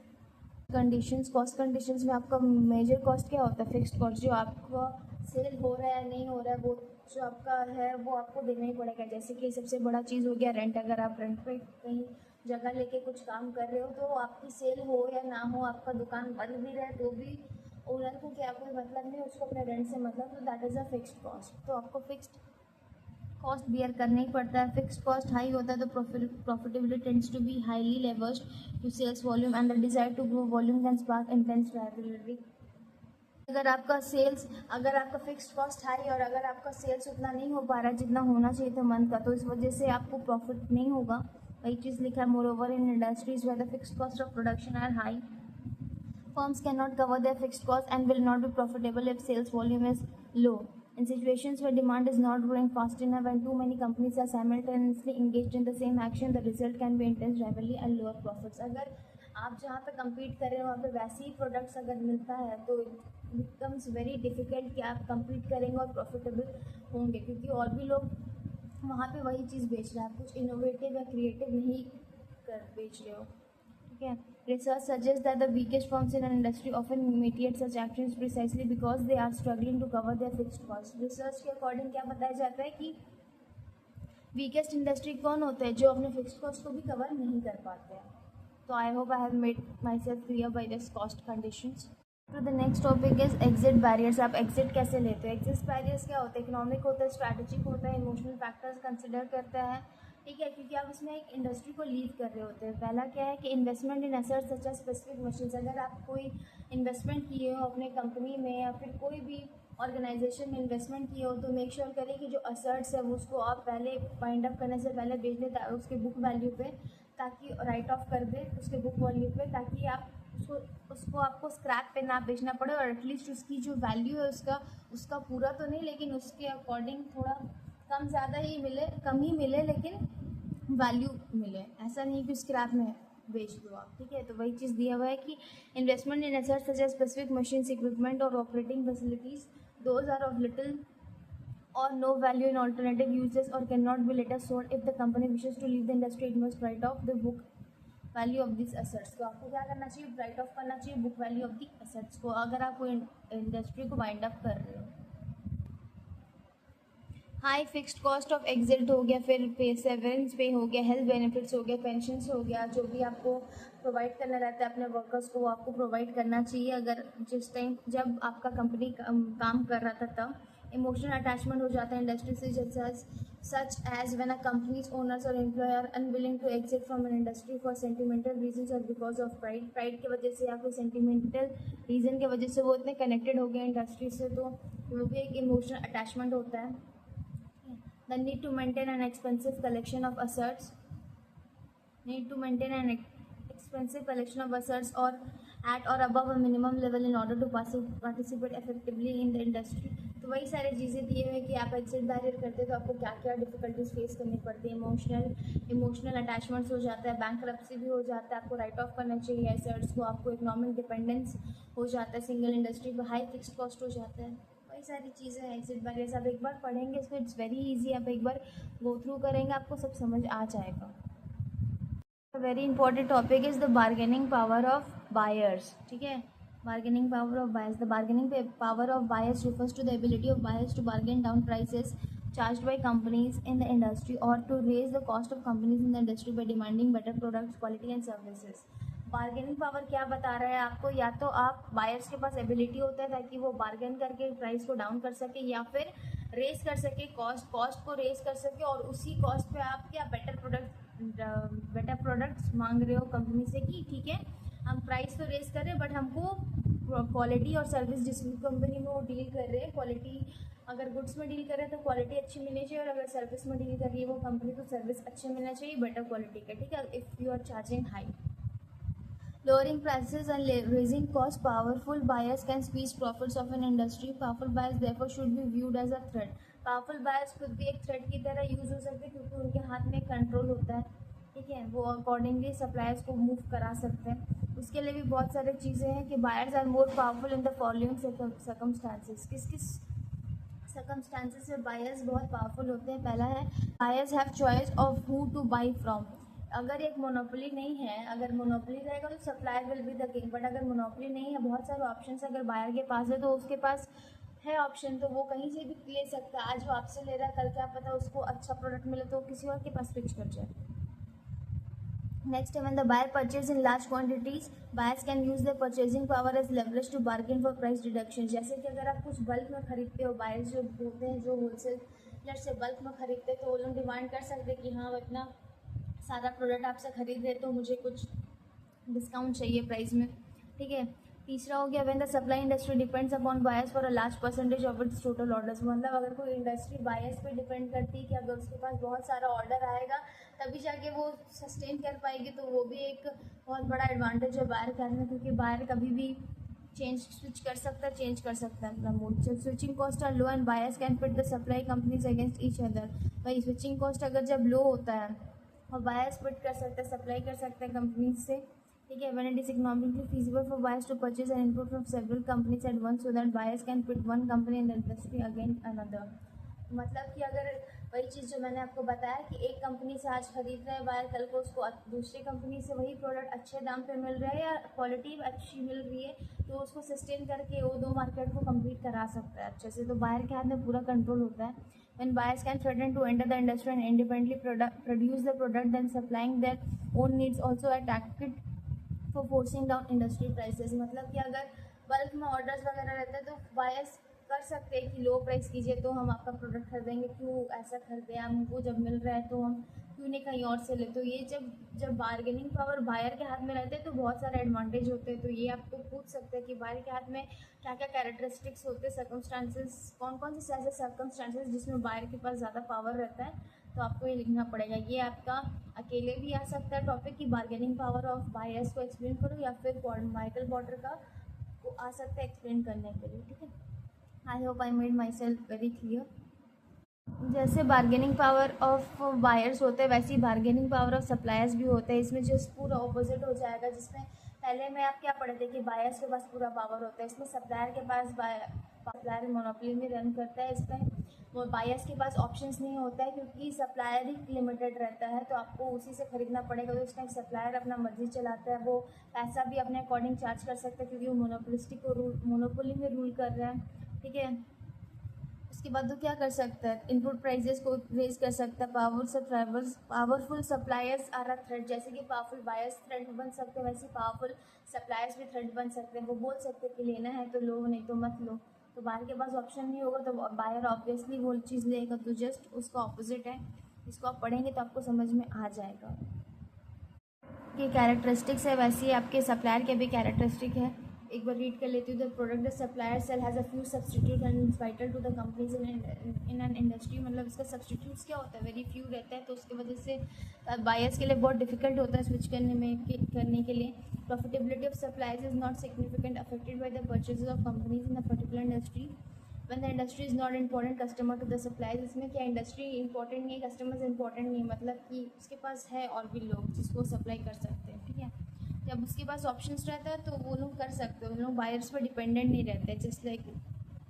Conditions, cost conditions में आपका मेजर कॉस्ट क्या होता है? फिक्स्ड कॉस्ट, जो आपका सेल हो रहा है नहीं हो रहा है वो जो आपका है वो आपको देना ही पड़ेगा। जैसे कि सबसे बड़ा चीज़ हो गया रेंट। अगर आप रेंट पे कहीं जगह लेके कुछ काम कर रहे हो तो आपकी सेल हो या ना हो, आपका दुकान बंद भी रहे तो भी ओनर को क्या कोई मतलब नहीं, उसको अपने रेंट से मतलब, तो that is a fixed cost. तो आपको फिक्स्ड कॉस्ट बियर करना ही पड़ता है। फिक्स्ड कॉस्ट हाई होता है तो profitability tends to be highly leveraged to sales volume and the desire to grow volume can spark intense rivalry. अगर आपका फिक्स्ड कॉस्ट हाई और अगर आपका सेल्स उतना नहीं हो पा रहा है जितना होना चाहिए था मंथ का, तो इस वजह से आपको प्रॉफिट नहीं होगा। वही चीज़ लिखा है, moreover in industries where the fixed cost of production are high, firms cannot cover their fixed costs and will not be profitable if sales volume is low. In situations where demand is not growing fast enough and too many companies are simultaneously engaged in the same action, the result can be intense rivalry and lower profits. अगर आप जहाँ पे compete कर रहे हो वहाँ पे वैसे ही products अगर मिलता है तो it becomes very difficult कि आप compete करेंगे और profitable होंगे, क्योंकि और भी लोग वहाँ पे वही चीज़ बेच रहे हैं, आप कुछ innovative या creative नहीं कर बेच रहे हो। ठीक है। Research suggests that the weakest firms in an industry often imitate such actions precisely because they are struggling to cover their fixed costs. Research के अकॉर्डिंग क्या बताया जाता है कि वीकेस्ट इंडस्ट्री कौन होते हैं? जो अपने फिक्स्ड कॉस्ट को भी कवर नहीं कर पाते हैं। तो I hope I have made myself clear by this cost conditions. तो the next topic is exit barriers. आप एग्जिट कैसे लेते हो? एग्जिट बैरियर्स क्या होते हैं? इकोनॉमिक होता है, स्ट्रैटेजिक होता है, इमोशनल फैक्टर्स कंसिडर करता है। ठीक है, क्योंकि आप इसमें एक इंडस्ट्री को लीव कर रहे होते हैं। पहला क्या है कि investment in assets such as specific machines. अगर आप कोई इन्वेस्टमेंट किए हो अपने कंपनी में या फिर कोई भी ऑर्गेनाइजेशन में इन्वेस्टमेंट किए हो तो मेक श्योर करें कि जो असेट्स है वो उसको आप पहले वाइंड अप करने से पहले बेच दें उसके बुक वैल्यू पे, ताकि राइट ऑफ कर दे उसके बुक वैल्यू पे, ताकि आप उसको आपको स्क्रैप पे ना बेचना पड़े और एटलीस्ट उसकी जो वैल्यू है उसका पूरा तो नहीं लेकिन उसके अकॉर्डिंग थोड़ा कम ज़्यादा ही मिले, कम ही मिले लेकिन वैल्यू मिले। ऐसा नहीं कि स्क्रैप में बेच दो आप। ठीक है, तो वही चीज़ दिया हुआ है कि investment in assets such as specific machines, equipment और operating facilities, those are of little or no value in alternative uses or cannot be later sold. If the company wishes to leave the industry, it must write off the book value of this assets. तो आपको क्या करना चाहिए? Right of करना चाहिए book value of the assets को, अगर आप कोई इंडस्ट्री को वाइंड अप कर रहे हो। High fixed cost of exit हो गया, फिर पे सेवरेंस पे हो गया, हेल्थ बेनिफिट्स हो गया, पेंशन्स हो गया, जो भी आपको प्रोवाइड करना रहता है अपने वर्कर्स को वो आपको प्रोवाइड करना चाहिए अगर जिस टाइम जब आपका कंपनी काम कर रहा था तब। इमोशनल अटैचमेंट हो जाता है इंडस्ट्री से, such as when a company's owners or employer are unwilling to exit from an industry for sentimental reasons or because of pride की वजह से या फिर sentimental reason की वजह से वो इतने connected हो गए इंडस्ट्री से, तो वो भी एक इमोशनल अटैचमेंट होता है। The need to maintain an expensive collection of assets or at or above a minimum level in order to participate effectively in the industry। तो वही सारी चीज़ें दिए हुए कि आप एग्जिट बैरियर करते हैं तो आपको क्या क्या डिफिकल्टीज फेस करनी पड़ती है। इमोशनल अटैचमेंट्स हो जाता है, बैंकरप्सी भी हो जाता है, आपको राइट ऑफ करना चाहिए एसेट्स को, आपको इकोनॉमिक डिपेंडेंस हो जाता है, सिंगल इंडस्ट्री पर हाई फिक्स्ड कॉस्ट हो जाता है। वही सारी चीज़ें हैं एग्जिट बैरियर्स। आप एक बार पढ़ेंगे इसको, इट्स वेरी ईजी, आप एक बार गो थ्रू करेंगे आपको सब समझ आ जाएगा। Very important topic is the bargaining power of buyers. ठीक है, bargaining power of buyers. The bargaining power of buyers refers to the ability of buyers to bargain down prices charged by companies in the industry or to raise the cost of companies in the industry by demanding better products, quality and services. Bargaining power क्या बता रहा है आपको? या तो आप buyers के पास ability होता है ताकि वो बार्गेन करके प्राइस को डाउन कर सके या फिर रेस कर सके, कॉस्ट को रेस कर सके और उसी कॉस्ट पे आप क्या बेटर प्रोडक्ट्स मांग रहे हो कंपनी से कि ठीक है हम प्राइस तो रेस कर रहे हैं बट हमको क्वालिटी और सर्विस जिस कंपनी में वो डील कर रहे हैं, क्वालिटी अगर गुड्स में डील कर रहे हैं तो क्वालिटी अच्छी मिलनी चाहिए और अगर सर्विस में डील कर रही है वो कंपनी तो सर्विस अच्छी मिलना चाहिए, बेटर क्वालिटी का। ठीक है, if you are charging high, lowering prices and raising costs, powerful buyers can squeeze profits of an industry. Powerful buyers therefore should be viewed as a threat. Powerful buyers खुद भी एक threat की तरह use हो सकते हैं क्योंकि उनके हाथ में कंट्रोल होता है। ठीक है, वो अकॉर्डिंगली सप्लायर्स को मूव करा सकते हैं। उसके लिए भी बहुत सारी चीज़ें हैं कि buyers are more powerful in the following circumstances. किस किस सर्कमस्टांसेस में बायर्स बहुत पावरफुल होते हैं? पहला है buyers have choice of who two by from. अगर एक मोनोपोली नहीं है, अगर मोनोपोली रहेगा तो supplier will be the king, but अगर मोनोपोली नहीं है, बहुत सारे ऑप्शन अगर बायर के पास है तो उसके पास है ऑप्शन, तो वो कहीं से भी ले सकता है। आज वो आपसे ले रहा है, कल क्या पता उसको अच्छा प्रोडक्ट मिले तो किसी और के पास स्विच कर जाए। नेक्स्ट है when the buyer purchase in large quantities, buyers can use the purchasing power as leverage to bargain for price reduction. जैसे कि अगर आप कुछ बल्क में खरीदते हो, बायर्स जो होते हैं जो होलसेलर से बल्क में खरीदते हैं, तो वो लोग डिमांड कर सकते हैं कि हाँ वो इतना सारा प्रोडक्ट आपसे खरीद रहे तो मुझे कुछ डिस्काउंट चाहिए प्राइस में, ठीक है। तीसरा हो गया when the supply industry depends upon buyers for a large percentage of its total orders. मतलब अगर कोई इंडस्ट्री बायर्स पे डिपेंड करती है कि अगर उसके पास बहुत सारा ऑर्डर आएगा तभी जाके वो सस्टेन कर पाएगी, तो वो भी एक बहुत बड़ा एडवांटेज है बायर का में, क्योंकि बायर कभी भी स्विच कर सकता है, चेंज कर सकता है अपना मूड। जब switching cost are low and buyers can pit the supply companies against each other. भाई स्विचिंग कॉस्ट अगर जब लो होता है और बायर्स पिट कर सकते हैं, सप्लाई कर सकते हैं कंपनीज से, ठीक है। When it is economically feasible for buyers to purchase an input from several companies at once so that buyers can pit one company in the industry against another। मतलब कि अगर वही चीज़ जो मैंने आपको बताया कि एक कंपनी से आज खरीद रहे हैं बायर, कल को उसको दूसरी कंपनी से वही प्रोडक्ट अच्छे दाम पे मिल रहा है या क्वालिटी अच्छी मिल रही है, तो उसको सस्टेन करके वो दो मार्केट को कम्पीट करा सकता है अच्छे से। तो बायर के हाथ में पूरा कंट्रोल होता है। When buyers can threaten to enter the industry and independently produce the product, then supplying their own needs also attracted for forcing down industry prices। मतलब कि अगर बल्क में ऑर्डर्स वगैरह रहते हैं तो बायर्स कर सकते हैं कि लो प्राइस कीजिए तो हम आपका प्रोडक्ट खरीदेंगे, क्यों ऐसा खरीदें, हमको जब मिल रहा है तो हम क्यों नहीं कहीं और से ले। तो ये जब बार्गेनिंग पावर बायर के हाथ में रहते हैं तो बहुत सारे एडवांटेज होते हैं। तो ये आपको पूछ सकते हैं कि बायर के हाथ में क्या क्या कैरेक्टरिस्टिक्स होते हैं, सर्कमस्टांसेस कौन कौन से ऐसे सर्कमस्टांसेस जिसमें बायर के पास ज़्यादा पावर रहता है, तो आपको ये लिखना पड़ेगा। ये आपका अकेले भी आ सकता है टॉपिक की बार्गेनिंग पावर ऑफ बायर्स को एक्सप्लेन करो, या फिर माइकल पॉटर का को आ सकता है एक्सप्लेन करने के लिए, ठीक है। आई hope I made myself very clear. जैसे बार्गेनिंग पावर ऑफ बायर्स होते हैं वैसे ही बार्गेनिंग पावर ऑफ सप्लायर्स भी होते हैं। इसमें जस्ट पूरा ऑपोजिट हो जाएगा, जिसमें पहले में आप क्या पढ़े थे कि बायर्स के पास पूरा पावर होता है, इसमें सप्लायर के पास सप्लायर मोनोपोली में रन करता है। इसमें वो बायर्स के पास ऑप्शंस नहीं होता है क्योंकि सप्लायर ही लिमिटेड रहता है, तो आपको उसी से ख़रीदना पड़ेगा। तो इस टाइम सप्लायर अपना मर्जी चलाता है, वो पैसा भी अपने अकॉर्डिंग चार्ज कर सकता है क्योंकि वो मोनोपोली में रूल कर रहा है, ठीक है। उसके बाद वो क्या कर सकता है, इनपुट प्राइजेस को रेज कर सकता है। Powerful suppliers are a threat. जैसे कि पावरफुल बायर्स थ्रेट बन सकते हैं, वैसे पावरफुल सप्लायर्स भी थ्रेट बन सकते हैं। वो बोल सकते हैं कि लेना है तो लो, नहीं तो मत लो। तो बायर के पास ऑप्शन नहीं होगा तो बायर ऑब्वियसली वो चीज़ लेगा। तो जस्ट उसका ऑपोजिट है, इसको आप पढ़ेंगे तो आपको समझ में आ जाएगा। के कैरेक्टरिस्टिक्स है वैसे ही आपके सप्लायर के भी कैरेक्टरिस्टिक है। एक बार रीड कर लेती हूँ। The product the supplier sell has a few substitute and is vital to the companies in an industry. मतलब इसका सब्सटीट्यूट्स क्या होता है, वेरी फ्यू रहता है, तो उसकी वजह से बायर्स के लिए बहुत डिफिकल्ट होता है स्विच करने के लिए। Profitability of suppliers is not significant affected by the purchases of companies in the particular industry. when the industry is not important customer to the suppliers। इसमें क्या इंडस्ट्री इंपॉर्टेंट नहीं है, कस्टमर्स इंपॉर्टेंट नहीं है, मतलब कि उसके पास है और भी लोग जिसको सप्लाई कर सकते हैं, ठीक है। जब उसके पास ऑप्शंस रहता है तो वो लोग कर सकते हैं, वो लोग बायर्स पर डिपेंडेंट नहीं रहते हैं, जस्ट लाइक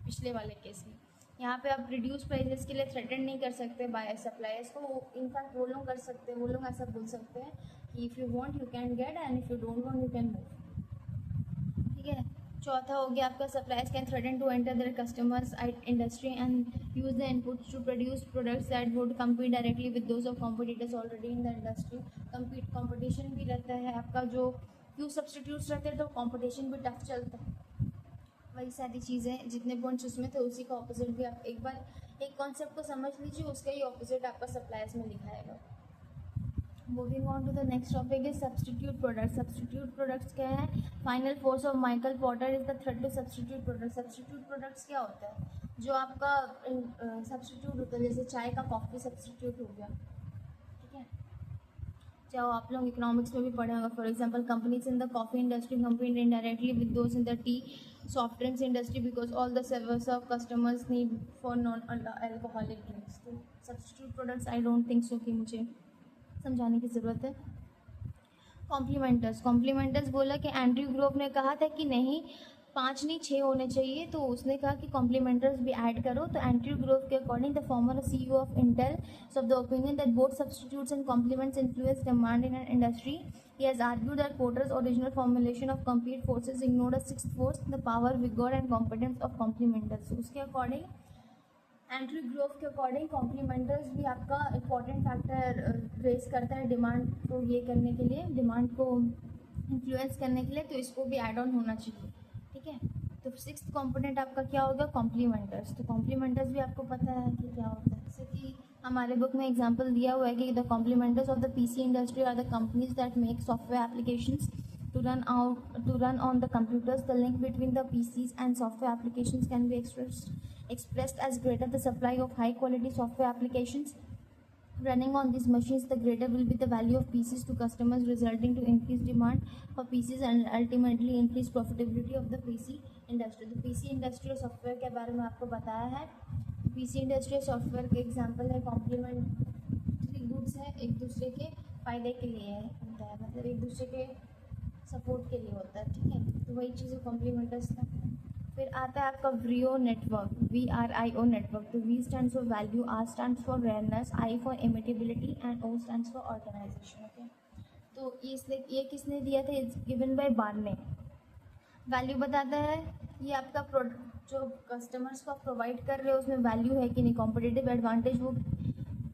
पिछले वाले केस में। यहाँ पे आप रिड्यूस प्राइजेस के लिए थ्रेटन नहीं कर सकते बायर सप्लायर्स को। इनफैक्ट वो लोग कर सकते हैं, वो लोग ऐसा बोल सकते हैं कि if you want you can get and if you don't want you can move, ठीक है। चौथा हो गया आपका suppliers can threaten to enter their customers industry and use the inputs to produce products that would compete directly with those of competitors already in the industry. Competition भी रहता है आपका, जो फ्यू सब्सटीट्यूट्स रहते हैं तो कॉम्पिटिशन भी tough चलता है। वही सारी चीज़ें जितने पॉइंट्स उसमें थे उसी का ऑपोजिट भी आप एक बार एक कॉन्सेप्ट को समझ लीजिए, उसका ही ऑपोजिट आपका सप्लायर्स में लिखाएगा। Moving on to the next topic is substitute products. Substitute products क्या है, final force of Michael Porter is the threat to substitute products. Substitute products क्या होता है, जो आपका सब्सटीट्यूट होता है, जैसे चाय का कॉफ़ी सब्सटीट्यूट हो गया, ठीक है। चाहे आप लोग इकोनॉमिक्स में भी पढ़े होंगे। For example companies in the coffee industry compete indirectly with those in the tea soft drinks industry because all the servers of customers need for non alcoholic drinks. तो substitute products I don't think so कि मुझे समझाने की ज़रूरत है। कॉम्प्लीमेंटर्स बोला कि Andrew Grove ने कहा था कि नहीं, 5 नहीं 6 होने चाहिए। तो उसने कहा कि कॉम्प्लीमेंटर्स भी ऐड करो। तो एंड्रयू ग्रोव के according the former CEO of Intel is of the opinion that both substitutes and complements influence demand in an industry. He has argued that Porter's original formulation of complete forces ignored a sixth force, the power, vigor and competence of complementers. So उसके according Andrew Grove के according कॉम्प्लीमेंटर्स भी आपका important factor race करता है demand को ये करने के लिए, डिमांड को इन्फ्लुएंस करने के लिए। तो इसको भी ऐड ऑन होना चाहिए, ठीक है। तो सिक्स्थ कंपोनेंट आपका क्या होगा, कॉम्प्लीमेंटर्स। तो कॉम्प्लीमेंटर्स भी आपको पता है कि क्या होता है, जैसे कि हमारे बुक में एग्जांपल दिया हुआ है कि the complementors of the PC industry are the companies that make software applications to run on the computers. The link between the PCs and software applications can be expressed as greater the supply of high quality software applications running on these machines, the greater will be the value of PCs to customers, resulting to increased demand for PCs and ultimately increased profitability of the PC industry. तो PC industry और software के बारे में आपको बताया है। PC industry और software के एग्जांपल है कॉम्प्लीमेंट्री गुड्स है, एक दूसरे के फायदे के लिए होता है, मतलब एक दूसरे के सपोर्ट के लिए होता है, ठीक है। तो वही चीज़ें कॉम्प्लीमेंटर्स था। फिर आता है आपका व्रियो नेटवर्क, VRIO नेटवर्क। तो V stands for value, R stands for rareness, I for imitability and O stands for organization, okay. तो ये किसने दिया था, it's given by Barney. Value बताता है ये आपका प्रोडक्ट जो कस्टमर्स को आप प्रोवाइड कर रहे हो उसमें वैल्यू है कि नहीं, कॉम्पिटिटिव एडवांटेज, वो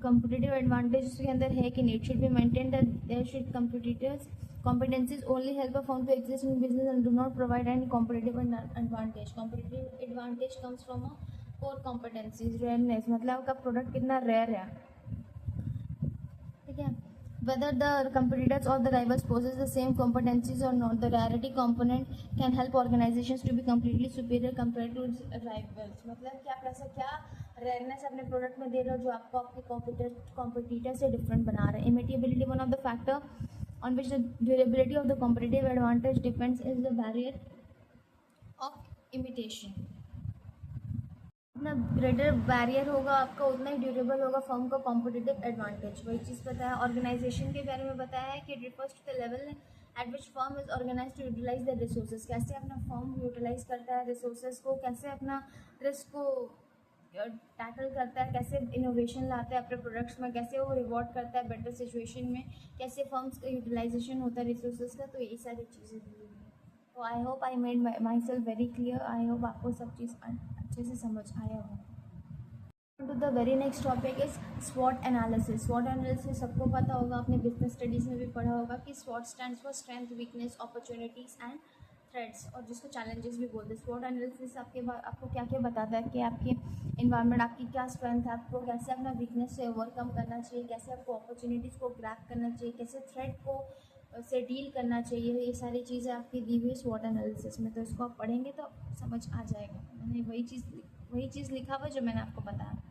कॉम्पिटिटिव एडवांटेज उसके अंदर है कि नहीं। It should be maintain that there should competitors competencies only help a firm to exist in business and do not provide any competitive advantage. Competitive advantage comes from a core competencies, rareness, मतलब आपका product कितना rare है, ठीक है। Whether the competitors or the rivals possess the same competencies or not, the rarity component can help organizations to be completely superior compared to its rivals. मतलब कि आप ऐसा क्या रेयरनेस अपने प्रोडक्ट में दे रहे हो जो आपको आपके कॉम्पिटिटर से डिफरेंट बना रहे हैं। Imitability, one of the factor on which the durability of the competitive advantage depends is the barrier of imitation. जितना ग्रेटर बैरियर होगा आपका उतना ही ड्यूरेबल होगा फर्म का कॉम्पिटिटिव एडवांटेज। वही चीज़ पता है। ऑर्गेनाइजेशन के बारे में बताया है कि it refers to the level at which firm is organise to utilise the resources. कैसे अपना फर्म यूटिलाइज करता है रिसोर्सेज को, कैसे अपना रिस्क को टैकल करता है, कैसे इनोवेशन लाता है अपने प्रोडक्ट्स में, कैसे वो रिवॉर्ड करता है बेटर सिचुएशन में, कैसे फर्म्स का यूटिलाइजेशन होता है रिसोर्सेज का। तो यही सारी चीज़ें दी हुई हैं। तो I hope I made myself very clear. I hope आपको सब चीज़ अच्छे से समझ आया हो। To the very next topic is स्वॉट एनालिसिस। स्वॉट एनालिसिस सबको पता होगा, अपने बिजनेस स्टडीज़ में भी पढ़ा होगा कि स्वॉट stands for strength, weakness, opportunities and threats, और जिसको चैलेंजेस भी बोलते हैं। स्वॉट एनालिसिस आपको क्या क्या बताता है कि आपके इन्वायरमेंट, आपकी क्या स्ट्रेंथ है, आपको कैसे अपना वीकनेस से ओवरकम करना चाहिए, कैसे आपको अपॉर्चुनिटीज़ को ग्रैब करना चाहिए, कैसे थ्रेड को से डील करना चाहिए। ये सारी चीज़ें आपकी दी हुई स्वॉट एनालिसिस में। तो इसको आप पढ़ेंगे तो समझ आ जाएगा। मैंने वही चीज़ लिखा हुआ जो मैंने आपको बताया।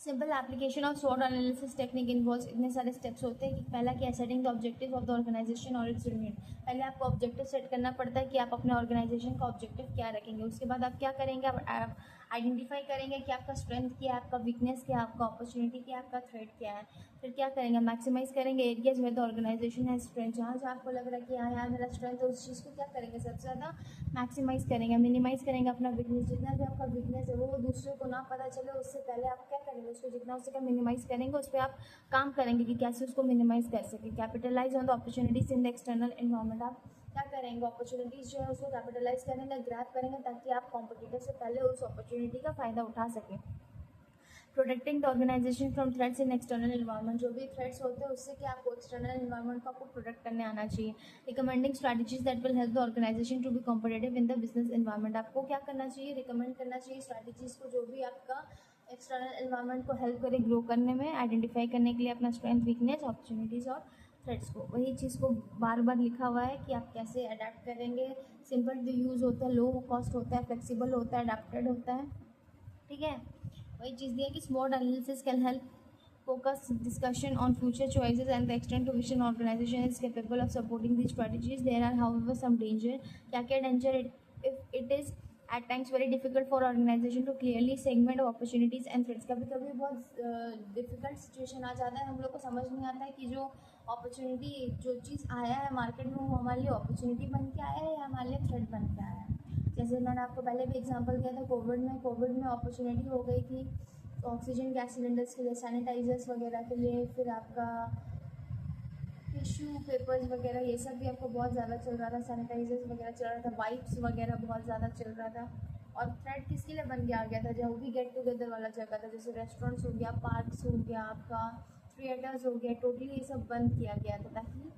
सिंपल एप्लीकेशन ऑफ स्वॉट एनालिसिस टेक्निक इन्वॉल्व्स, इतने सारे स्टेप्स होते हैं कि पहला क्या, setting the objective of the organization और इट्स यूनिट। पहले आपको ऑब्जेक्टिव सेट करना पड़ता है कि आप अपने ऑर्गेनाइजेशन का ऑब्जेक्टिव क्या रखेंगे। उसके बाद आप क्या करेंगे, आप आइडेंटिफाई करेंगे कि आपका स्ट्रेंथ क्या है, आपका वीकनेस क्या है, आपका अपॉर्चुनिटी क्या है, आपका थ्रेट क्या है। फिर क्या करेंगे, मैक्सिमाइज करेंगे एरियाज में द ऑर्गेनाइजेशन है स्ट्रेंथ। जहाँ जहाँ आपको लग रहा है कि हाँ यार मेरा स्ट्रेंथ है, उस चीज़ को क्या करेंगे, सबसे ज़्यादा मैक्सिमाइज करेंगे, मिनिमाइज करेंगे अपना वीकनेस। जितना भी आपका वीकनेस है वो दूसरे को ना पता चले, उससे पहले आप क्या करेंगे, उसको जितना हो सके मिनिमाइज करेंगे, उस पर आप काम करेंगे कि कैसे उसको मिनिमाइज कर सके। Capitalise on the opportunities in the external environment, आप क्या करेंगे, अपॉर्चुनिटीज़ जो है उसको कैपिटलाइज करेंगे, ग्रैब करेंगे, ताकि आप कॉम्पिटिटर से पहले उस अपॉर्चुनिटी का फ़ायदा उठा सकें। Protecting the organisation from threats in external environment, जो भी थ्रेट्स होते हैं उससे क्या आपको एक्सटर्नल इन्वायरमेंट को आपको प्रोटेक्ट करने आना चाहिए। Recommending strategies that will help the organisation to be competitive in the business environment, आपको क्या करना चाहिए, रिकमेंड करना चाहिए स्ट्रैटेजीज़ को जो भी आपका एक्सटर्नल इन्वायरमेंट को हेल्प करे ग्रो करने में, आइडेंटिफाई करने के लिए अपना स्ट्रेंथ, वीकनेस, अपॉर्चुनिटीज़ और थ्रेड्स को। वही चीज़ को बार बार लिखा हुआ है कि आप कैसे अडेप्ट करेंगे। सिंपल टू यूज़ होता है, लो कॉस्ट होता है, फ्लेक्सिबल होता है, अडेप्टेड होता है, ठीक है। वही चीज़ दी है कि स्वॉट analysis can help focus discussion on future choices and the extent to which an organization is capable of supporting these strategies. There are however some danger. क्या danger if it is at times very difficult for organization to clearly segment opportunities and threats. कभी कभी बहुत difficult situation आ जाता है, हम लोग को समझ नहीं आता है कि जो अपॉर्चुनिटी, जो चीज़ आया है मार्केट में वो हमारे लिए अपॉर्चुनिटी बन के आया है या हमारे लिए थ्रेट बन के आया है। जैसे मैंने आपको पहले भी एग्जांपल दिया था कोविड में अपॉर्चुनिटी हो गई थी ऑक्सीजन गैस सिलेंडर्स के लिए, सैनिटाइजर्स वगैरह के लिए, फिर आपका टिश्यू पेपर्स वगैरह ये सब भी आपको बहुत ज़्यादा चल रहा था, सैनिटाइजर्स वगैरह चल रहा था, वाइप्स वगैरह बहुत ज़्यादा चल रहा था। और थ्रेड किसके लिए बन के आ गया था, जब भी गेट टुगेदर वाला जगह था, जैसे रेस्टोरेंट्स हो गया, पार्क्स हो गया, आपका थिएटर्स हो गया, टोटली ये सब बंद किया गया था ताकि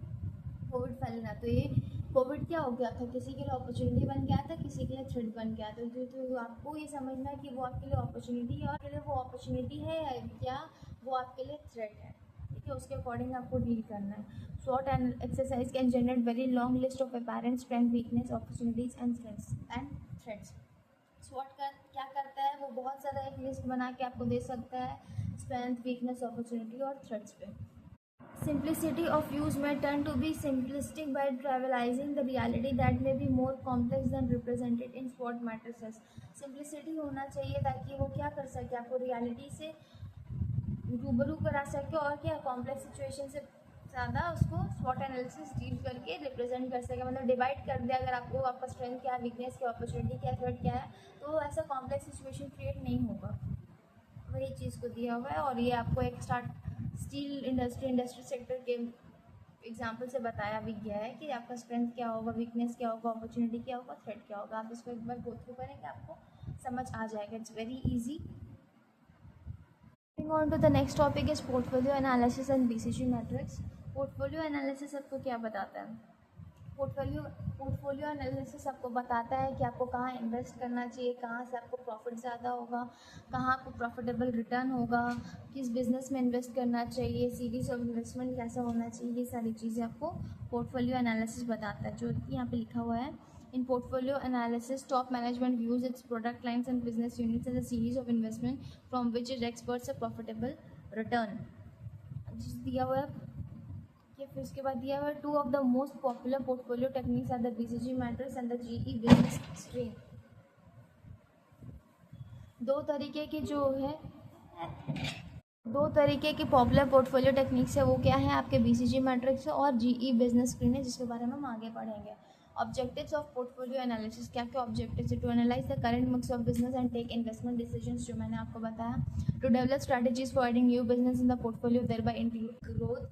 कोविड फैले ना। तो ये कोविड क्या हो गया था, किसी के लिए अपॉर्चुनिटी बन गया था, किसी के लिए थ्रेट बन गया था। तो आपको ये समझना है कि वो आपके लिए अपॉर्चुनिटी है और के लिए वो अपॉर्चुनिटी है क्या वो आपके लिए थ्रेट है, ठीक है, उसके अकॉर्डिंग आपको डील करना है। SWOT and exercise can generate very long list of apparent strength, weakness, opportunities and strengths and threats. SWOT क्या करता है, वो बहुत ज़्यादा एक लिस्ट बना के आपको दे सकता है स्ट्रेंथ, वीकनेस, अपॉर्चुनिटी और थ्रेट्स पे। Simplicity of use may turn to be simplistic by trivializing the reality that may be more complex than represented in SWOT matrices. Simplicity होना चाहिए ताकि वो क्या कर सके, आपको रियलिटी से रूबरू करा सके और क्या कॉम्प्लेक्स सिचुएशन से ज़्यादा उसको SWOT एनालिसिस डील करके रिप्रेजेंट कर सके, मतलब डिवाइड कर दे अगर आपको आपका स्ट्रेंथ क्या है, वीकनेस क्या, अपॉर्चुनिटी क्या, थ्रेट क्या है, तो ऐसा कॉम्प्लेक्स सिचुएशन क्रिएट नहीं होगा। वही चीज़ को दिया हुआ है और ये आपको एक स्टील इंडस्ट्री सेक्टर के एग्जाम्पल से बताया भी गया है कि आपका स्ट्रेंथ क्या होगा, वीकनेस क्या होगा, अपॉर्चुनिटी क्या होगा, थ्रेट क्या होगा। आप इसको एक बार गो थ्रू करेंगे आपको समझ आ जाएगा, it's very easy. Moving on to the next topic is portfolio analysis and BCG metrics. Portfolio analysis आपको क्या बताता है? पोर्टफोलियो एनालिसिस आपको बताता है कि आपको कहाँ इन्वेस्ट करना चाहिए, कहाँ से आपको प्रॉफिट ज़्यादा होगा, कहाँ आपको प्रॉफिटेबल रिटर्न होगा, किस बिज़नेस में इन्वेस्ट करना चाहिए, सीरीज ऑफ इन्वेस्टमेंट कैसा होना चाहिए, ये सारी चीज़ें आपको पोर्टफोलियो एनालिसिस बताता है, जो यहाँ पे लिखा हुआ है। In portfolio analysis, top management views its product lines and business units as a series of investment from which it experts a profitable return. दिया हुआ है कि फिर उसके बाद दिया हुआ है 2 of the most popular portfolio techniques are the BCG matrix and the GE business stream. दो तरीके की पॉपुलर पोर्टफोलियो टेक्निक्स है, वो क्या है आपके BCG मैट्रिक्स और GE बिजनेस स्क्रीन है, जिसके बारे में हम आगे पढ़ेंगे। ऑब्जेक्टिव्स ऑफ पोर्टफोलियो एनालिसिस, क्या क्या ऑब्जेक्टिव्स है? To analyse the current mix of business and take investment decisions, जो मैंने आपको बताया। To develop strategies for adding new business in the portfolio thereby increase growth,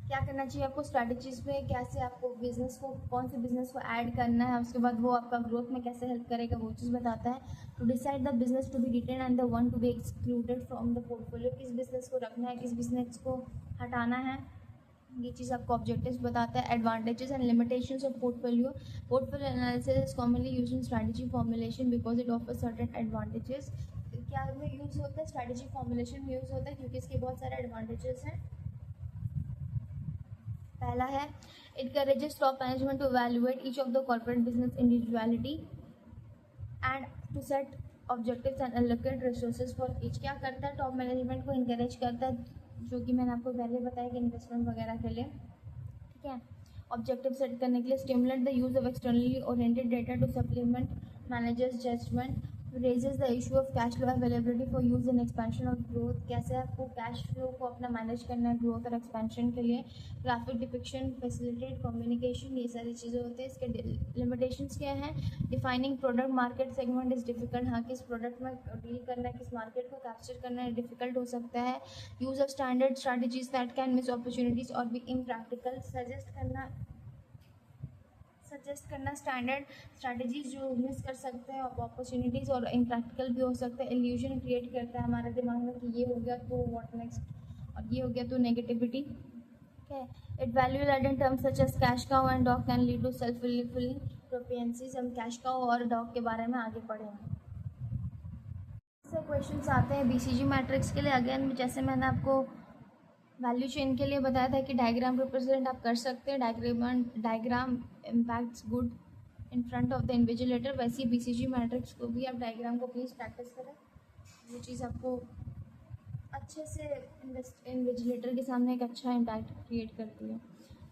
क्या करना चाहिए आपको स्ट्रैटेजीज में, कैसे आपको बिजनेस को, कौन से बिजनेस को ऐड करना है, उसके बाद वो आपका ग्रोथ में कैसे हेल्प करेगा, वो चीज़ बताता है। To decide the business to be retain and the one to be excluded from the portfolio, किस बिजनेस को रखना है, किस बिजनेस को हटाना है, ये चीज़ आपको ऑब्जेक्टिव्स बताता है। Advantages and limitations of portfolio analysis is commonly used in strategy formulation because it offer certain advantages. क्या में यूज़ होता है? स्ट्रैटेजी फॉर्मुलेशन में यूज़ होता है क्योंकि इसके बहुत सारे एडवांटेजेस हैं। पहला है encourages top management to evaluate each of the corporate business individuality and to set objectives and allocate resources for each। क्या करता है? टॉप मैनेजमेंट को इंकरेज करता है, जो कि मैंने आपको पहले बताया कि इन्वेस्टमेंट वगैरह के लिए, ठीक है, ऑब्जेक्टिव सेट करने के लिए। Stimulate the use of externally oriented data to supplement managers judgement. Raises the issue of cash flow availability for use in expansion of growth, कैसे आपको कैश फ्लो को अपना मैनेज करना है ग्रोथ और एक्सपेंशन के लिए। ग्राफिक डिपिक्शन, फैसिलिटेट कम्युनिकेशन, ये सारी चीज़ें होती हैं। इसके लिमिटेशंस क्या हैं? Defining product market segment is difficult, हाँ किस प्रोडक्ट में डील करना है, किस मार्केट को कैप्चर करना है, डिफिकल्ट हो सकता है। Use of standard strategies that can miss opportunities और बी इम्प्रैक्टिकल, सजेस्ट करना स्टैंडर्ड स्ट्रैटेजीज जो मिस कर सकते हैं, अपॉर्चुनिटीज़ और इम्प्रैक्टिकल भी हो सकते हैं। इल्यूजन क्रिएट करता है हमारे दिमाग में कि ये हो गया तो व्हाट नेक्स्ट, और ये हो गया तो नेगेटिविटी, ठीक है। It value added terms such as cash cow and dog can lead to self fulfilling prophecies. हम कैश काउ और डॉग के बारे में आगे पढ़ेंगे। से क्वेश्चंस आते हैं BCG मैट्रिक्स के लिए। अगेन जैसे मैंने आपको वैल्यू चेन के लिए बताया था कि डायग्राम रिप्रेजेंट आप कर सकते हैं, diagram impacts good in front of the invigilator, वैसे ही BCG मैट्रिक्स को भी आप डायग्राम को प्लीज़ प्रैक्टिस करें, वो चीज़ आपको अच्छे से इन्विजिलेटर के सामने एक अच्छा इम्पैक्ट क्रिएट करती है।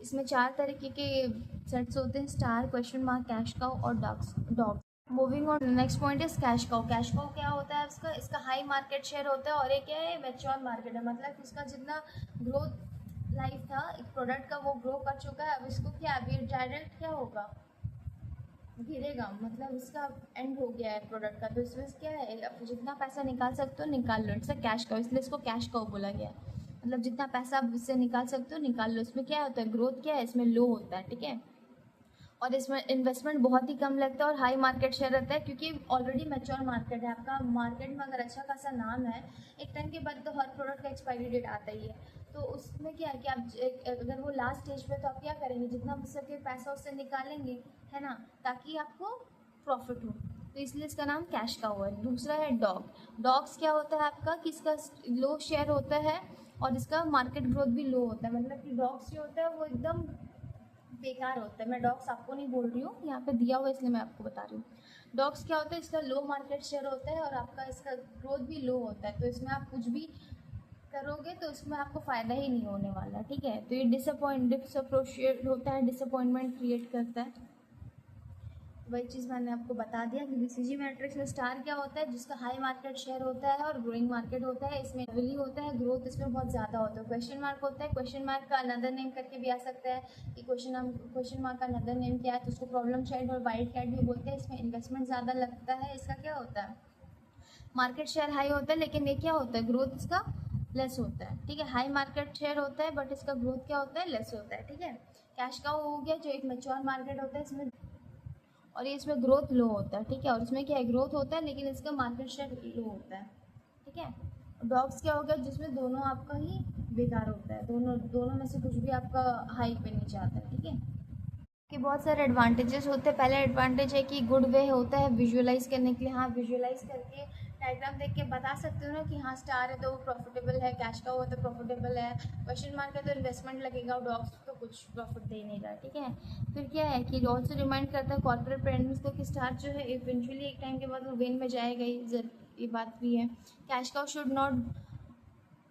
इसमें 4 तरीके के सेट्स होते हैं: star, question mark, cash cow और dog. Moving on, next point is cash cow. Cash cow क्या होता है? इसका हाई मार्केट शेयर होता है और एक क्या है, मैच्योर मार्केट है, मतलब इसका जितना ग्रोथ लाइफ था एक प्रोडक्ट का वो ग्रो कर चुका है, अब इसको क्या अभी डायरेक्ट क्या होगा, गिरेगा, मतलब इसका एंड हो गया है प्रोडक्ट का। तो इसमें क्या है, आप जितना पैसा निकाल सकते हो निकाल लो, इससे कैश काउ, इसलिए इसको कैश काउ बोला गया है। मतलब जितना पैसा आप इससे निकाल सकते हो निकाल लो। इसमें क्या होता है, ग्रोथ क्या है इसमें लो होता है, ठीक है। और इसमें इन्वेस्टमेंट बहुत ही कम लगता है और हाई मार्केट शेयर रहता है, क्योंकि ऑलरेडी मैच्योर मार्केट है आपका। मार्केट में अगर अच्छा खासा नाम है, एक टाइम के बाद तो हर प्रोडक्ट का एक्सपायरी डेट आता ही है। तो उसमें क्या है कि आप अगर वो लास्ट स्टेज पे, तो आप क्या करेंगे, जितना हो सके पैसा उससे निकालेंगे, है ना, ताकि आपको प्रॉफिट हो। तो इसलिए इसका नाम कैश काउ है। दूसरा है डॉग। डॉग्स क्या होता है आपका कि इसका लो शेयर होता है और इसका मार्केट ग्रोथ भी लो होता है। मतलब कि डॉग्स जो होता है वो एकदम बेकार होता है। मैं डॉग्स आपको नहीं बोल रही हूँ, यहाँ पे दिया हुआ है इसलिए मैं आपको बता रही हूँ। डॉग्स क्या होता है, इसका लो मार्केट शेयर होता है और आपका इसका ग्रोथ भी लो होता है। तो इसमें आप कुछ भी करोगे तो इसमें आपको फ़ायदा ही नहीं होने वाला, ठीक है। तो ये डिसअप्रोशिएट होता है, डिसअपॉइंटमेंट क्रिएट करता है। वही चीज़ मैंने आपको बता दिया कि बीसीजी मैट्रिक्स में स्टार क्या होता है, जिसका हाई मार्केट शेयर होता है और ग्रोइंग मार्केट होता है। इसमें हेविली होता है, ग्रोथ इसमें बहुत ज़्यादा होता है। क्वेश्चन मार्क होता है, क्वेश्चन मार्क का अनदर नेम करके भी आ सकता है कि क्वेश्चन मार्क का अनदर नेम क्या है, तो उसको प्रॉब्लम चाइल्ड और वाइल्ड कैट भी बोलते हैं। इसमें इन्वेस्टमेंट ज़्यादा लगता है। इसका क्या होता है, मार्केट शेयर हाई होता है लेकिन ये क्या होता है, ग्रोथ इसका लेस होता है, ठीक है। हाई मार्केट शेयर होता है बट इसका ग्रोथ क्या होता है, लेस होता है, ठीक है। कैश काउ हो गया जो एक मैच्योर मार्केट होता है इसमें, और ये इसमें ग्रोथ लो होता है, ठीक है। और इसमें क्या है, ग्रोथ होता है लेकिन इसका मार्केट शेयर लो होता है, ठीक है। डॉग्स क्या हो गया, जिसमें दोनों आपका ही बेकार होता है, दोनों दोनों में से कुछ भी आपका हाई पे नहीं जाता है, ठीक है। कि बहुत सारे एडवांटेजेस होते हैं। पहला एडवांटेज है कि गुड वे होता है विजुअलाइज करने के लिए। हाँ, विजुअलाइज करके डायग्राम देख के बता सकते हो ना कि हाँ स्टार है तो वो प्रॉफिटेबल है, कैश का हुआ तो प्रॉफिटेबल है, क्वेश्चन मार्क है तो इन्वेस्टमेंट लगेगा, और डॉग्स तो कुछ प्रॉफिट दे नहीं रहा, ठीक है। फिर क्या है कि ऑल्सो रिमाइंड करता है कॉर्पोरेट पेरेंट्स को कि स्टार जो है इवेंचुअली एक टाइम के बाद वो वेन में जाएगा ही, ये बात भी है। Cash cow should not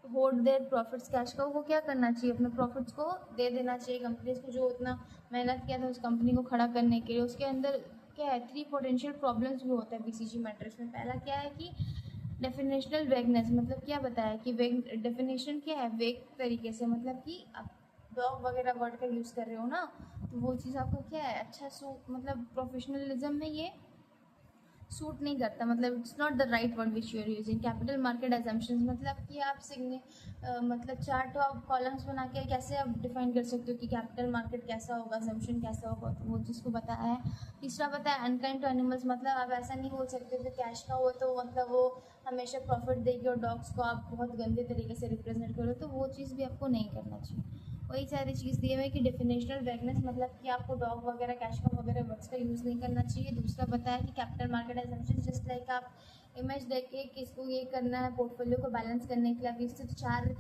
hold their profits. Cash cow को क्या करना चाहिए, अपने प्रॉफिट्स को दे देना चाहिए कंपनीज को, जो उतना मेहनत किया था उस कंपनी को खड़ा करने के लिए। उसके अंदर क्या है, 3 पोटेंशियल प्रॉब्लम्स भी होता है बीसीजी मैट्रिक्स में। पहला क्या है कि डेफिनेशनल वेगनेस, मतलब क्या बताया कि वेग डेफिनेशन क्या है, वेग तरीके से, मतलब कि आप डॉग वगैरह वर्ड का यूज़ कर रहे हो ना, तो वो चीज़ आपको क्या है, अच्छा मतलब प्रोफेशनलिज्म में ये सूट नहीं करता। मतलब it's not the right word which you are using. Capital market assumptions, मतलब कि आप मतलब चार्ट ऑफ कॉलम्स बना के कैसे आप डिफाइन कर सकते हो कि कैपिटल मार्केट कैसा होगा, एजम्पशन कैसा होगा, तो वो चीज़ को बताया है। तीसरा बताया अनकाइंड टू एनिमल्स, मतलब आप ऐसा नहीं बोल सकते कि कैश का हो तो मतलब वो हमेशा प्रॉफिट देगी और डॉग्स को आप बहुत गंदे तरीके से रिप्रेजेंट करो, तो वो चीज़ भी आपको नहीं करना चाहिए। वही सारी चीज़ दिए हुए कि डेफिनेशनल वैगनेस, मतलब कि आपको डॉग वगैरह कैश काउ वगैरह वर्ड्स का यूज़ नहीं करना चाहिए। दूसरा बताया कि capital market assumption, just like आप इमेज देख के किसको ये करना है, पोर्टफोलियो को बैलेंस करने के लिए आप इससे 4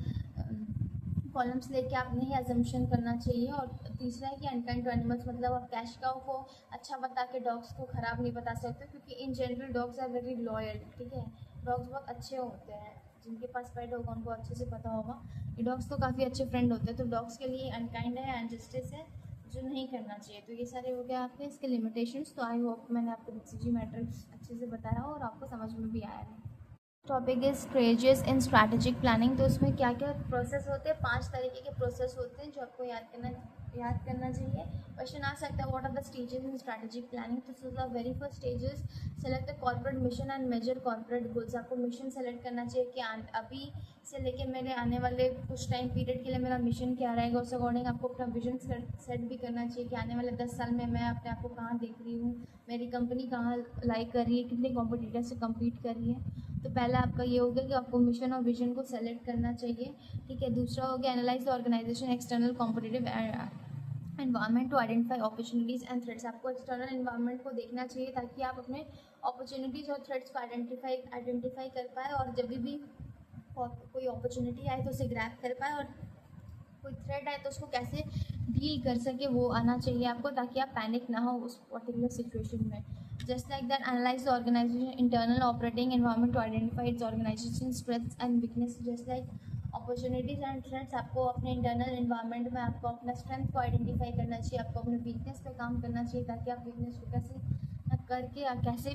कॉलम्स लेके आपने ही एजम्पशन करना चाहिए। और तीसरा है कि अनकाइंड टू एनिमल्स, मतलब आप कैश काउ को अच्छा बता के डॉग्स को ख़राब नहीं बता सकते, क्योंकि in general dogs are very loyal, ठीक है। डॉग्स बहुत अच्छे होते हैं, जिनके पास पेट होगा उनको अच्छे से पता होगा कि डॉग्स तो काफ़ी अच्छे फ्रेंड होते हैं। तो डॉग्स के लिए अनकाइंड है, अनजस्टिस है, जो नहीं करना चाहिए। तो ये सारे हो गया आपके इसके लिमिटेशंस। तो आई होप मैंने आपको बीसीजी मैट्रिक्स अच्छे से बताया हो और आपको समझ में भी आया है। Topic is stages in strategic planning. तो उसमें क्या क्या प्रोसेस होते हैं, 5 तरीके के प्रोसेस होते हैं जो आपको याद करना चाहिए। क्वेश्चन आ सकता है what are the stages in strategic planning. तो the very first stages, select the corporate mission and major corporate goals. आपको मिशन सेलेक्ट करना चाहिए कि अभी से लेके मेरे आने वाले कुछ टाइम पीरियड के लिए मेरा मिशन क्या रहेगा, उस अकॉर्डिंग आपको अपना विजन सेट भी करना चाहिए कि आने वाले 10 साल में मैं अपने आप को कहाँ देख रही हूँ, मेरी कंपनी कहाँ लाइक कर रही है, कितने कॉम्पिटिटर से कम्पीट कर रही है। तो पहला आपका ये हो गया कि आपको मिशन और विजन को सेलेक्ट करना चाहिए, ठीक है। दूसरा हो गया analyse the organisation external competitive environment to identify opportunities and threats. आपको एक्सटर्नल एनवायरनमेंट को देखना चाहिए ताकि आप अपने अपॉर्चुनिटीज़ और थ्रेट्स को आइडेंटिफाई कर पाए, और जब भी कोई अपॉर्चुनिटी आए तो उसे ग्रैब कर पाए, और कोई थ्रेट आए तो उसको कैसे डील कर सके वो आना चाहिए आपको, ताकि आप पैनिक ना हो उस पर्टिकुलर सिचुएशन में। Just like that analyse the organisation internal operating environment to identify its organisation strengths and weakness. Just like opportunities and threats, आपको अपने इंटरनल एनवायरनमेंट में आपको अपना स्ट्रेंथ को आइडेंटिफाई करना चाहिए, आपको अपने वीकनेस पे काम करना चाहिए, ताकि आप वीकनेस को कैसे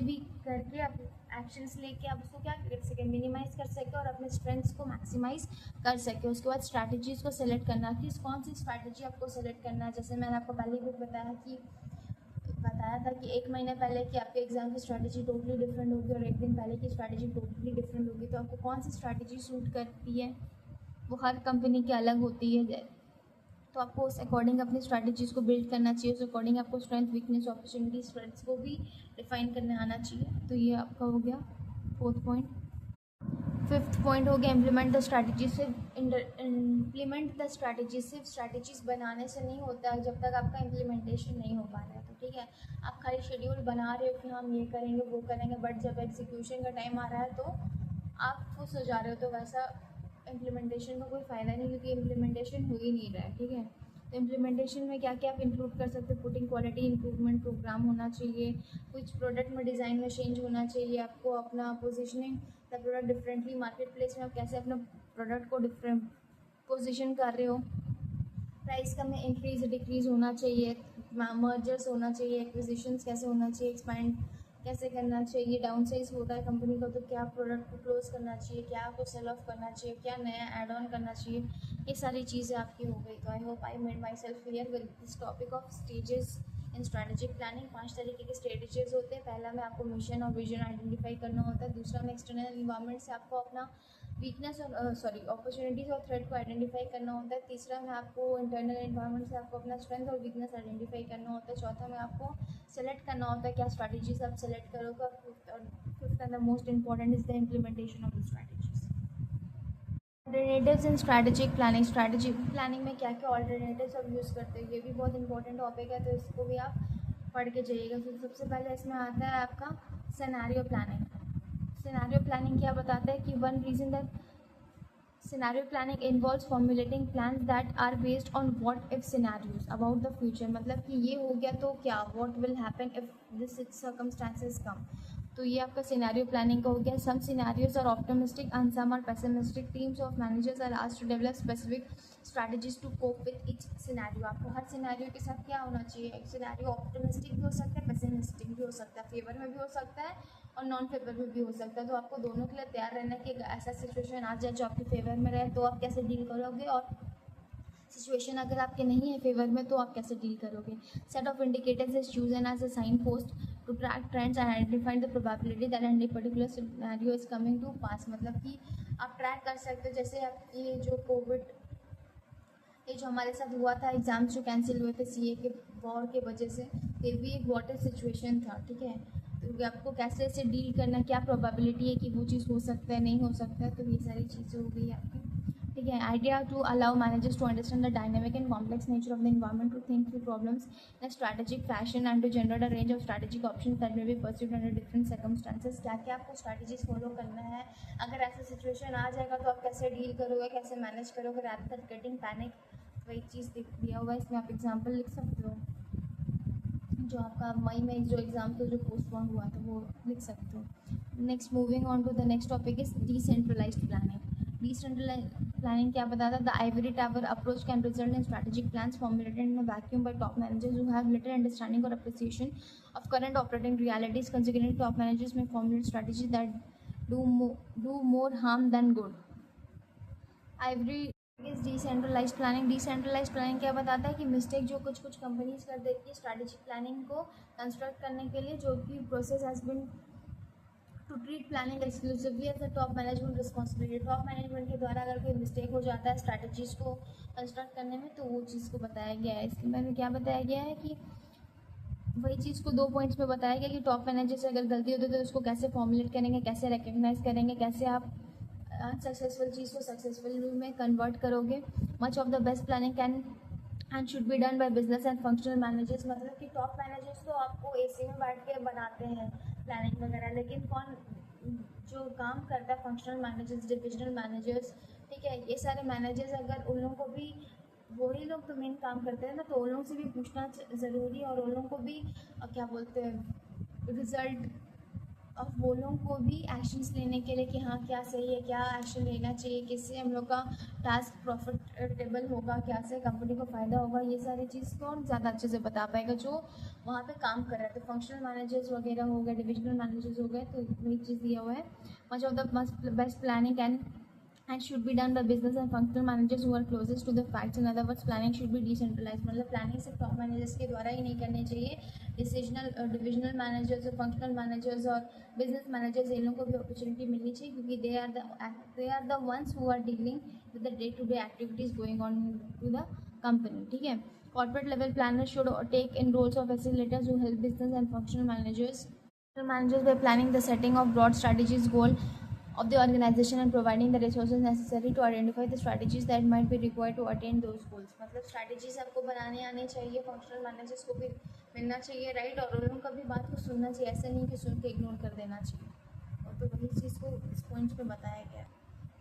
भी करके आप एक्शंस लेके आप उसको क्या कर सकें, मिनिमाइज़ कर सकें और अपने स्ट्रेंथ्स को मैक्सिमाइज़ कर सकें। उसके बाद स्ट्रैटेजीज़ को सेलेक्ट करना कि कौन सी स्ट्रैटेजी आपको सेलेक्ट करना है। जैसे मैंने आपको पहले भी बताया बताया था कि 1 महीने पहले कि आपके एग्ज़ाम की स्ट्रैटेजी टोटली डिफरेंट होगी और 1 दिन पहले की स्ट्रैटेजी टोटली डिफरेंट होगी, तो आपको कौन सी स्ट्रैटेजी सूट करती है वो हर कंपनी की अलग होती है। तो आपको उस अकॉर्डिंग अपनी स्ट्रैटेजीज़ को बिल्ड करना चाहिए, उस अकॉर्डिंग आपको स्ट्रेंथ, वीकनेस, अपॉर्चुनिटीज, थ्रेट्स को भी डिफाइन करने आना चाहिए। तो ये आपका हो गया 4th पॉइंट। 5th पॉइंट हो गया इम्प्लीमेंट द स्ट्रैटेजी। सिर्फ इम्प्लीमेंट द स्ट्रैटेजी सिर्फ स्ट्रैटेजीज बनाने से नहीं होता जब तक आपका इम्प्लीमेंटेशन नहीं हो पा रहा है। तो ठीक है, आप खाली शेड्यूल बना रहे हो कि हम ये करेंगे वो करेंगे, बट जब एग्जीक्यूशन का टाइम आ रहा है तो आप खुश हो जा रहे हो, तो वैसा इम्प्लीमेंटेशन का कोई फ़ायदा नहीं, क्योंकि इम्प्लीमेंटेशन हो ही नहीं रहा है। ठीक है, तो इम्प्लीमेंटेशन में क्या क्या आप इंक्लूड कर सकते हो? पुटिंग क्वालिटी इम्प्रूवमेंट प्रोग्राम होना चाहिए, कुछ प्रोडक्ट में डिज़ाइन में चेंज होना चाहिए, आपको अपना positioning the product differently market place में आप कैसे अपना प्रोडक्ट को डिफरेंट पोजीशन कर रहे हो, प्राइस का में इंक्रीज डिक्रीज होना चाहिए, मर्जर्स होना चाहिए, एक्विजिशंस कैसे होना चाहिए, एक्सपैंड कैसे करना चाहिए, डाउन साइज होता है कंपनी का तो क्या प्रोडक्ट को क्लोज करना चाहिए, क्या आपको सेल ऑफ करना चाहिए, क्या नया ऐड ऑन करना चाहिए, ये सारी चीज़ें आपकी हो गई। तो I hope I made myself clear with this topic of stages in strategic planning. 5 तरीके के स्ट्रेटेजीज होते हैं। पहला में आपको मिशन और विजन आइडेंटिफाई करना होता है। दूसरा में एक्सटर्नल इन्वायरमेंट से आपको अपना वीकनेस और अपॉर्चुनिटीज़ और थ्रेट को आइडेंटिफाई करना होता है। तीसरा में आपको इंटरनल एनवायरनमेंट से आपको अपना स्ट्रेंथ और वीकनेस आइडेंटिफाई करना होता है। चौथा में आपको सेलेक्ट करना होता है क्या स्ट्रैटेजीज आप सेलेक्ट करोगे। और fifth and the most important is the implementation of the strategies. Alternatives in strategic planning. Strategic planning में क्या क्या ऑल्टरनेटिव्स आप यूज़ करते हो, ये भी बहुत इंपॉर्टेंट टॉपिक है, तो इसको भी आप पढ़ के जाइएगा। तो सबसे पहले इसमें आता है आपका सिनेरियो प्लानिंग। सिनेरियो प्लानिंग क्या बताता है कि one reason that scenario planning involves formulating plans that are based on what if scenarios about the future। मतलब कि ये हो गया तो क्या, what will happen if this circumstances come। तो ये आपका सिनेरियो प्लानिंग का हो गया। Some scenarios are optimistic and some are pessimistic. Teams of managers are asked to develop specific strategies to cope with each scenario. आपको हर scenario के साथ क्या होना चाहिए, एक सिनेरियो ऑप्टिमिस्टिक भी हो सकता है, पेसिमिस्टिक भी हो सकता है, फेवर में भी हो सकता है और नॉन फेवर में भी हो सकता है। तो आपको दोनों के लिए तैयार रहना है कि ऐसा सिचुएशन आ जाए जो आपके फेवर में रहे तो आप कैसे डील करोगे, और सिचुएशन अगर आपके नहीं है फेवर में तो आप कैसे डील करोगे। Set of indicators is chosen as a signpost to track trends and identify the probability that any particular scenario is coming to pass. मतलब कि आप ट्रैक कर सकते हो, जैसे ये जो कोविड, ये जो हमारे साथ हुआ था, एग्ज़ाम्स जो कैंसिल हुए थे सीए के वॉर के वजह से, ये भी एक वॉटर सिचुएशन था। ठीक है, तो आपको कैसे ऐसे डील करना, क्या प्रोबेबिलिटी है कि वो चीज़ हो सकता है, नहीं हो सकता है, तो ये सारी चीज़ें हो गई आपकी। ठीक है, idea to allow managers to understand the dynamic and complex nature of the environment, to think through problems in strategic fashion and to generate a range of strategic options that may be pursued under different circumstances. क्या क्या आपको strategies follow करना है, अगर ऐसा situation आ जाएगा तो आप कैसे डील करोगे, कैसे मैनेज करोगे रैदर देन गेटिंग पैनिक। वही चीज़ दिया हुआ है इसमें, आप एग्जाम्पल लिख सकते हो। जो आपका मई में जो एग्ज़ाम था जो पोस्टपोन हुआ था वो लिख सकते हो। Next moving on to the next topic is decentralized planning. Decentralized planning क्या बताता है? The ivory tower approach can result in strategic plans formulated in a vacuum by top managers who have little understanding और appreciation of current operating realities. Considering top managers may formulate strategy that do more harm than good. Ivory is decentralize planning. Decentralize planning क्या बताता है कि mistake जो कुछ companies कर देती है स्ट्रैटेजिक प्लानिंग को कंस्ट्रक्ट करने के लिए, जो कि process has been to treat planning exclusively as the top management responsibility. Top management के द्वारा अगर कोई मिस्टेक हो जाता है स्ट्रैटेजीज को कंस्ट्रक्ट करने में तो वो चीज़ को बताया गया है। इसके बारे में क्या बताया गया है कि वही चीज़ को 2 पॉइंट्स में बताया गया कि टॉप मैनेजर से अगर गलती होती है तो उसको कैसे फॉर्मुलेट करेंगे, कैसे रिकग्नाइज करेंगे, कैसे आप अनसक्सेसफुल चीज़ को सक्सेसफुल में कन्वर्ट करोगे। Much of the best planning can and should be done by business and functional managers. मतलब कि टॉप मैनेजर्स तो आपको एसी में बैठ के बनाते हैं प्लानिंग वगैरह, लेकिन कौन जो काम करता है फंक्शनल मैनेजर्स, डिविजनल मैनेजर्स, ठीक है, ये सारे मैनेजर्स अगर उन लोगों को भी, वही लोग तो मेन काम करते हैं ना, तो उन लोगों से भी पूछना ज़रूरी है और उन लोगों को भी क्या बोलते हैं रिजल्ट, और वो लोगों को भी एक्शंस लेने के लिए कि हाँ क्या सही है, क्या एक्शन लेना चाहिए, किससे हम लोग का टास्क प्रॉफिटेबल होगा, क्या से कंपनी को फ़ायदा होगा, ये सारी चीज़ कौन ज़्यादा अच्छे से बता पाएगा, जो वहाँ पे काम कर रहा है। तो फंक्शनल मैनेजर्स वगैरह हो गए, डिविजनल मैनेजर्स हो गए, तो वही चीज़ दिया हुआ है। Much of the best planning can and should be done by business and functional managers who are closest to the facts. In other words, planning should be decentralized. मतलब planning सिर्फ top managers के द्वारा ही नहीं करनी चाहिए, divisional managers और functional managers और business managers इन लोगों को भी opportunity मिलनी चाहिए, क्योंकि they are the ones who are dealing with the day-to-day activities going on to the company. ठीक है. Corporate level planners should take in roles of facilitators who help business and functional managers by planning the setting of broad strategies goal of the organization and providing the resources necessary to identify the strategies that might be required to attain those goals. मतलब strategies आपको बनाने आने चाहिए, functional managers को भी मिलना चाहिए, right, और उन लोगों का भी बात को सुनना चाहिए, ऐसा नहीं कि सुन के इग्नोर कर देना चाहिए. और तो वही चीज़ को इस पॉइंट्स पे बताया गया.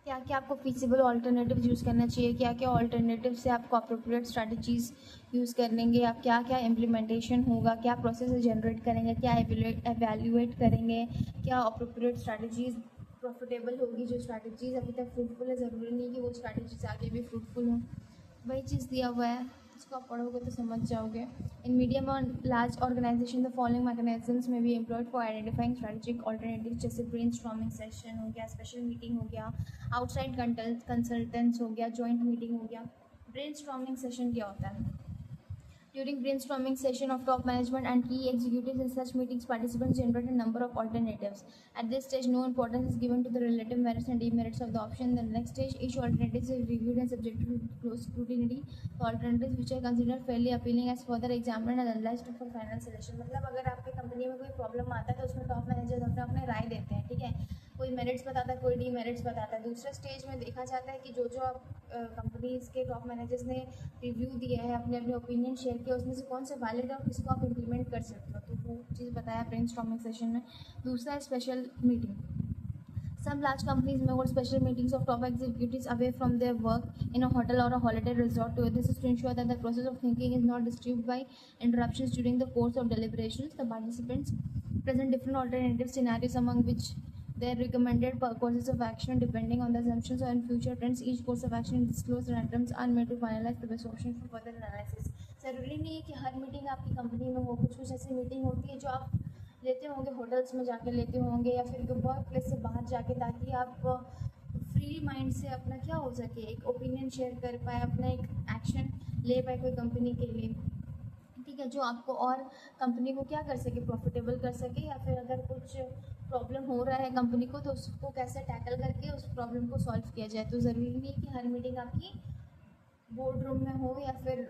क्या क्या आपको फीसिबल ऑल्टरनेटिव यूज़ करना चाहिए, क्या क्या ऑल्टरनेटिव से आपको अप्रोप्रिएट स्ट्रैटेजीज़ यूज़ करेंगे, आप क्या क्या इम्प्लीमेंटेशन होगा, क्या प्रोसेस जनरेट करेंगे, क्या एवेल्यूएट करेंगे, क्या अप्रोप्रिएट स्ट्रैटेजीज़ प्रॉफिटेबल होगी. जो स्ट्रैटेजीज़ अभी तक फ्रूटफुल है, ज़रूरी नहीं कि वो स्ट्रैटेजीज़ आगे भी फ्रूटफुल हों. वही चीज़ दिया हुआ है, इसको आप पढ़ोगे तो समझ जाओगे. इन मीडियम और large organization the following mechanisms may be employed for identifying strategic alternative, जैसे ब्रेनस्टॉर्मिंग सेशन हो गया, स्पेशल मीटिंग हो गया, आउटसाइड कंसल्टेंट्स हो गया, जॉइंट मीटिंग हो गया. ब्रेनस्टॉर्मिंग सेशन क्या होता है? During brainstorming session of top management and key executives in such meetings, participants generate a number of alternatives. At this stage, no importance is given to the relative merits and demerits of the option. In the next stage, each alternative is reviewed and subjected to close scrutiny. The alternatives which are considered fairly appealing as further examined and analyzed for final selection. मतलब अगर आपके company में कोई problem आता है तो उसमें top managers अपने अपने राय देते हैं, ठीक है. कोई मेरिट्स बताता है, कोई डीमेरिट्स बताता है. दूसरे स्टेज में देखा जाता है कि जो जो आप कंपनीज़ के टॉप मैनेजर्स ने रिव्यू दिया है, अपने अपने ओपिनियन शेयर किया, उसमें से कौन से वैलिड है और किसको आप इम्प्लीमेंट कर सकते हो. तो वो चीज़ बताया ब्रेनस्टॉर्मिंग सेशन में. दूसरा है special meeting. Some large companies may hold special meetings of top executives away from their work in a hotel or a holiday resort. This is to ensure that the process of thinking is not disturbed by interruptions during the course of deliberations. The participants present different alternative scenarios, among which their recommended courses of action depending on the assumptions and future trends. Each course of action is disclosed and items are made to finalize the best option for further analysis. ज़रूरी नहीं है कि हर meeting आपकी company में हो. कुछ कुछ ऐसी मीटिंग होती है जो आप लेते होंगे होटल्स में जाके लेते होंगे, या फिर वर्क प्लेस से बाहर जाके, ताकि आप फ्री माइंड से अपना क्या हो सके, एक ओपिनियन शेयर कर पाए, अपना एक एक्शन ले पाए कोई कंपनी के लिए, ठीक है, जो आपको और कंपनी को क्या कर सके, प्रॉफिटेबल कर सके, या फिर अगर कुछ प्रॉब्लम हो रहा है कंपनी को तो उसको कैसे टैकल करके उस प्रॉब्लम को सॉल्व किया जाए. तो ज़रूरी नहीं कि हर मीटिंग आपकी बोर्ड रूम में हो या फिर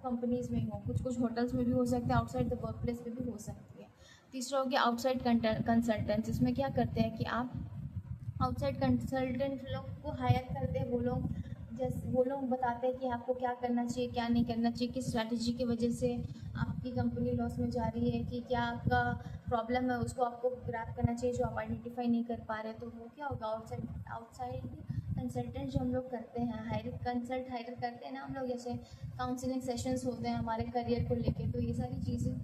कंपनीज़ में हो. कुछ कुछ होटल्स में भी हो सकता है, आउटसाइड द वर्क प्लेस में भी हो सकती है. तीसरा हो गया आउटसाइड कंसल्टेंट्स. इसमें क्या करते हैं कि आप आउटसाइड कंसल्टेंट लोग को हायर करते हैं. वो लोग बताते हैं कि आपको क्या करना चाहिए, क्या नहीं करना चाहिए, किस स्ट्रैटेजी की वजह से आपकी कंपनी लॉस में जा रही है, कि क्या आपका प्रॉब्लम है उसको आपको ग्रैब करना चाहिए जो आप आइडेंटिफाई नहीं कर पा रहे. तो वो क्या होगा, आउटसाइड कंसल्टेंट जो हम लोग करते हैं, हायर करते हैं ना हम लोग, जैसे काउंसलिंग सेशंस होते हैं हमारे करियर को लेके. तो ये सारी चीज़ें,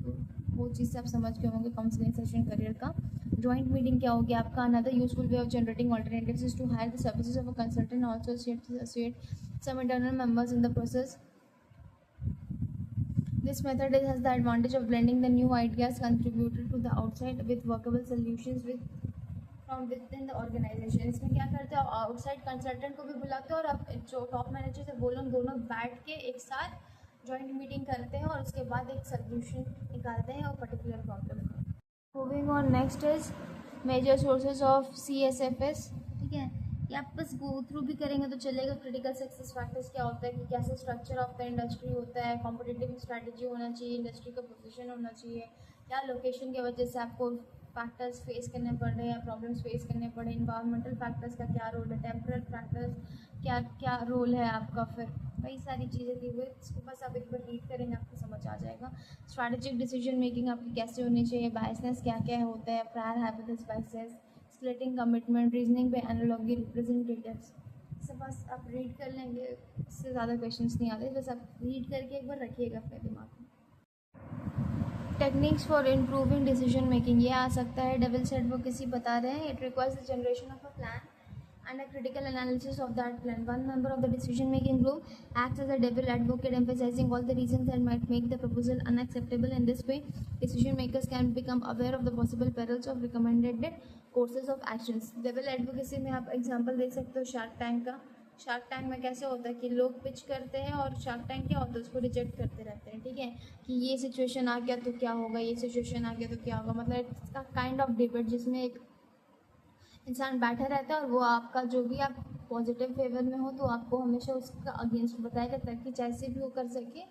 तो वो चीज़ से आप समझ के होंगे काउंसलिंग सेशन करियर का. जॉइंट मीटिंग क्या हो गया आपका? Another useful way of generating alternatives is to hire the services of a consultant, also associate some internal members in the process. This method has the advantage of blending the new ideas contributed to the outside with workable solutions from within the organization. इसमें क्या करते हो, outside consultant को भी बुलाते हो और आप जो टॉप मैनेजर से बोलो दोनों बैठ के एक साथ जॉइंट मीटिंग करते हैं और उसके बाद एक सोल्यूशन निकालते हैं और पर्टिकुलर प्रॉब्लम का. Moving on, next is major sources of CSFS. ठीक है, ये आप बस गो थ्रू भी करेंगे तो चलेगा. क्रिटिकल सक्सेस फैक्टर्स क्या होता है, कि कैसे स्ट्रक्चर ऑफ द इंडस्ट्री होता है, कॉम्पिटिटिव स्ट्रैटेजी होना चाहिए, इंडस्ट्री का पोजीशन होना चाहिए, क्या लोकेशन की वजह से आपको फैक्टर्स फेस करने पड़ रहे हैं, प्रॉब्लम्स फेस करने पड़े, इन्वायरमेंटल फैक्टर्स का क्या रोल है, टेम्परल फैक्टर्स क्या क्या रोल है आपका. फिर वही सारी चीज़ें दी हुई, इसको बस आप एक बार रीड करेंगे आपको समझ आ जाएगा. स्ट्रैटेजिक डिसीजन मेकिंग आपकी कैसे होनी चाहिए, बायसनेस क्या क्या होता है, prior hypothesis biases, splitting commitment, reasoning पे एनालॉजी, रिप्रेजेंटेटिव्स. सब बस आप रीड कर लेंगे, इससे ज़्यादा क्वेश्चंस नहीं आते, बस आप रीड करके एक बार रखिएगा अपने दिमाग में. Techniques for improving decision making, ये आ सकता है डबल सेट वो किसी बता रहे हैं. It requires the generation of a plan and a critical analysis of that plan. One member of the decision-making group acts as a devil advocate, emphasizing all the reasons that might make the proposal unacceptable. In this way, decision makers can become aware of the possible perils of recommended courses of actions. Devil advocacy में आप example देख सकते हो shark tank का. Shark tank में कैसे होता है कि लोग पिच करते हैं और शार्क टैंक क्या होता है उसको रिजेक्ट करते रहते हैं, ठीक है, कि ये सिचुएशन आ गया तो क्या होगा, ये सिचुएशन आ गया तो क्या होगा. मतलब इसका काइंड ऑफ डिबेट जिसमें एक इंसान बैठा रहता है और वो आपका जो भी आप पॉजिटिव फेवर में हो तो आपको हमेशा उसका अगेंस्ट बताएगा ताकि जैसे भी वो कर सके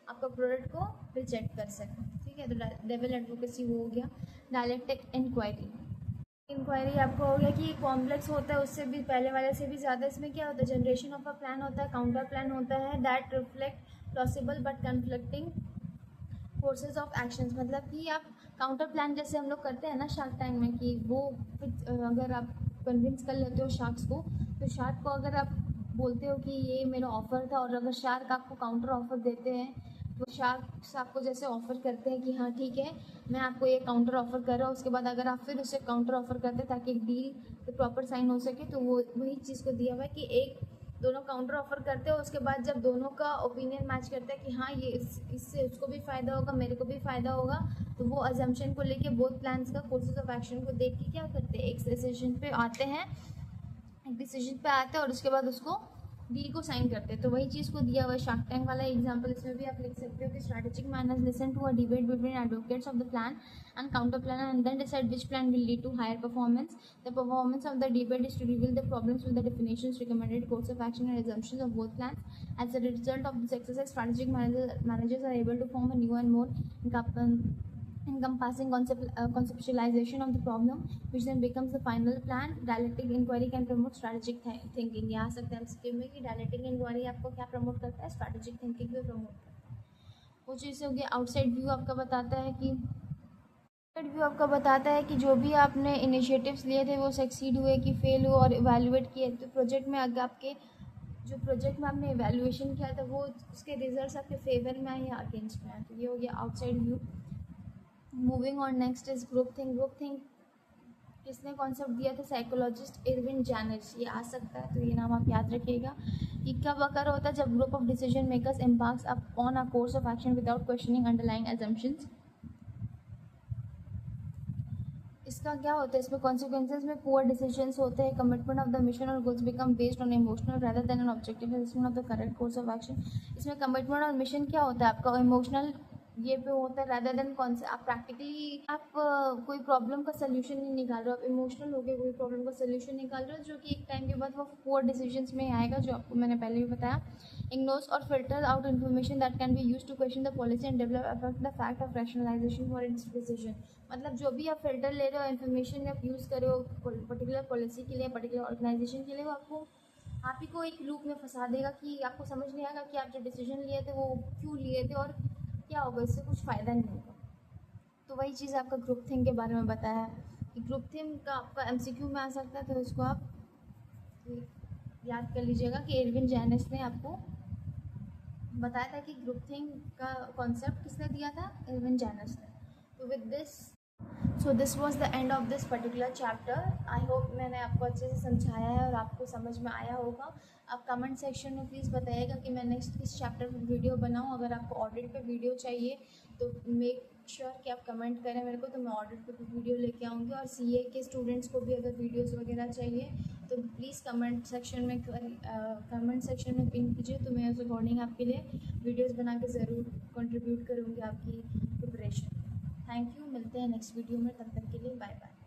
आपका प्रोडक्ट को रिजेक्ट कर सके, ठीक है. तो डेविल एडवोकेसी वो हो गया. Dialectic inquiry. इंक्वायरी आपको हो गया कि कॉम्प्लेक्स होता है, उससे भी पहले वाले से भी ज़्यादा. इसमें क्या होता है, जनरेशन ऑफ अ प्लान होता है, काउंटर प्लान होता है, that reflect plausible but conflicting courses of actions. मतलब कि आप काउंटर प्लान जैसे हम लोग करते हैं ना शार्क टैंक में, कि वो अगर आप कन्विंस कर लेते हो शार्क्स को, तो शार्क को अगर आप बोलते हो कि ये मेरा ऑफ़र था और अगर शार्क आपको काउंटर ऑफ़र देते हैं तो शार्क्स आपको जैसे ऑफ़र करते हैं कि हाँ ठीक है मैं आपको ये काउंटर ऑफ़र कर रहा हूँ, उसके बाद अगर आप फिर उसे काउंटर ऑफ़र करते हैं ताकि एक डील प्रॉपर साइन हो सके, तो वो वही चीज़ को दिया हुआ है कि एक दोनों काउंटर ऑफर करते हो, उसके बाद जब दोनों का ओपिनियन मैच करता है कि हाँ ये इससे उसको भी फ़ायदा होगा मेरे को भी फ़ायदा होगा, तो वो अजम्पशन को लेके बोथ प्लान्स का कोर्सेज ऑफ एक्शन को देख के क्या करते हैं, एक डिसीजन पे आते हैं और उसके बाद उसको डील को साइन करते हैं. तो वही चीज़ को दिया हुआ है शार्क टैंक वाला एग्जांपल. इसमें भी आप लिख सकते हो कि strategic manners listen to a debate between advocates of the plan and counter plan and then decide which plan will lead to higher performance. The performance of the debate is to reveal the problems with the definitions, recommended course of action and assumptions of both plans. As a result of this exercise, strategic managers are able to form a new and more encompassing conceptualization of the problem, which then becomes the final plan. Dialectic inquiry can promote strategic thinking. यहाँ सकते हैं हम में कि dialectic inquiry आपको क्या promote करता है, strategic thinking को प्रमोट करता है. वो चीज़ हो गया. आउटसाइड व्यू आपका बताता है कि जो भी आपने इनिशिएटिव्स लिए थे वो सक्सीड हुए कि फेल हुए और इवैल्यूएट किए. तो प्रोजेक्ट में अगर आपके जो प्रोजेक्ट में आपने इवैल्यूएशन किया था वो उसके रिजल्ट्स आपके फेवर में आए या अगेंस्ट में आए. तो ये हो गया outside view. Moving on next is group think. Group think किसने कॉन्सेप्ट दिया था, साइकोलॉजिस्ट इरविन जैनिस. ये आ सकता है तो ये नाम आप याद रखिएगा. कि कब अकर होता है, जब group of decision makers embarks up on a course of action without questioning underlying assumptions. इसका क्या होता है, इसमें कॉन्सिक्वेंसेज में पुअर डिसीजंस होते हैं. कमिटमेंट ऑफ द मिशन और goals become based on emotional rather than an objective assessment of the correct course of action. इसमें कमिटमेंट और मिशन क्या होता है आपका, इमोशनल ये पे होता है रादर देन कौन से आप प्रैक्टिकली आप कोई प्रॉब्लम का सोल्यूशन नहीं निकाल रहे हो, आप इमोशनल हो गए कोई प्रॉब्लम का सोल्यूशन निकाल रहे हो, जो कि एक टाइम के बाद वो पुअर डिसीजंस में आएगा, जो आपको मैंने पहले भी बताया. इग्नोर्स और filter out information that can be use to question the policy and develop affect the fact of rationalisation for its decision. मतलब जो भी आप फिल्टर ले रहे हो, इन्फॉर्मेशन आप यूज़ कर रहे हो पर्टिकुलर पॉलिसी के लिए, पर्टिकुलर ऑर्गेनाइजेशन के लिए, वो आपको आप ही को एक लूप में फंसा देगा कि आपको समझ नहीं आएगा कि आप जो डिसीजन लिए थे वो क्यों लिए थे और क्या होगा, इससे कुछ फ़ायदा नहीं होगा. तो वही चीज़ आपका ग्रुप थिंक के बारे में बताया है कि ग्रुप थिंक का आपका एमसीक्यू में आ सकता है, तो इसको आप याद कर लीजिएगा कि इरविन जैनिस ने आपको बताया था कि ग्रुप थिंक का कॉन्सेप्ट किसने दिया था, इरविन जैनिस ने. तो with this so this was the end of this particular chapter. I hope मैंने आपको अच्छे से समझाया है और आपको समझ में आया होगा. आप कमेंट सेक्शन में प्लीज़ बताइएगा कि मैं नेक्स्ट किस चैप्टर पर वीडियो बनाऊं. अगर आपको ऑडिट पे वीडियो चाहिए तो मेक श्योर कि आप कमेंट करें मेरे को, तो मैं ऑडिट पे भी वीडियो लेके आऊँगी. और सीए के स्टूडेंट्स को भी अगर वीडियोस वगैरह चाहिए तो प्लीज़ कमेंट सेक्शन में पिन कीजिए, तो मैं उस अकॉर्डिंग आपके लिए वीडियोज़ बना के ज़रूर कंट्रीब्यूट करूँगी आपकी प्रिपरेशन. Thank you. मिलते हैं नेक्स्ट वीडियो में, तब तक के लिए बाय बाय.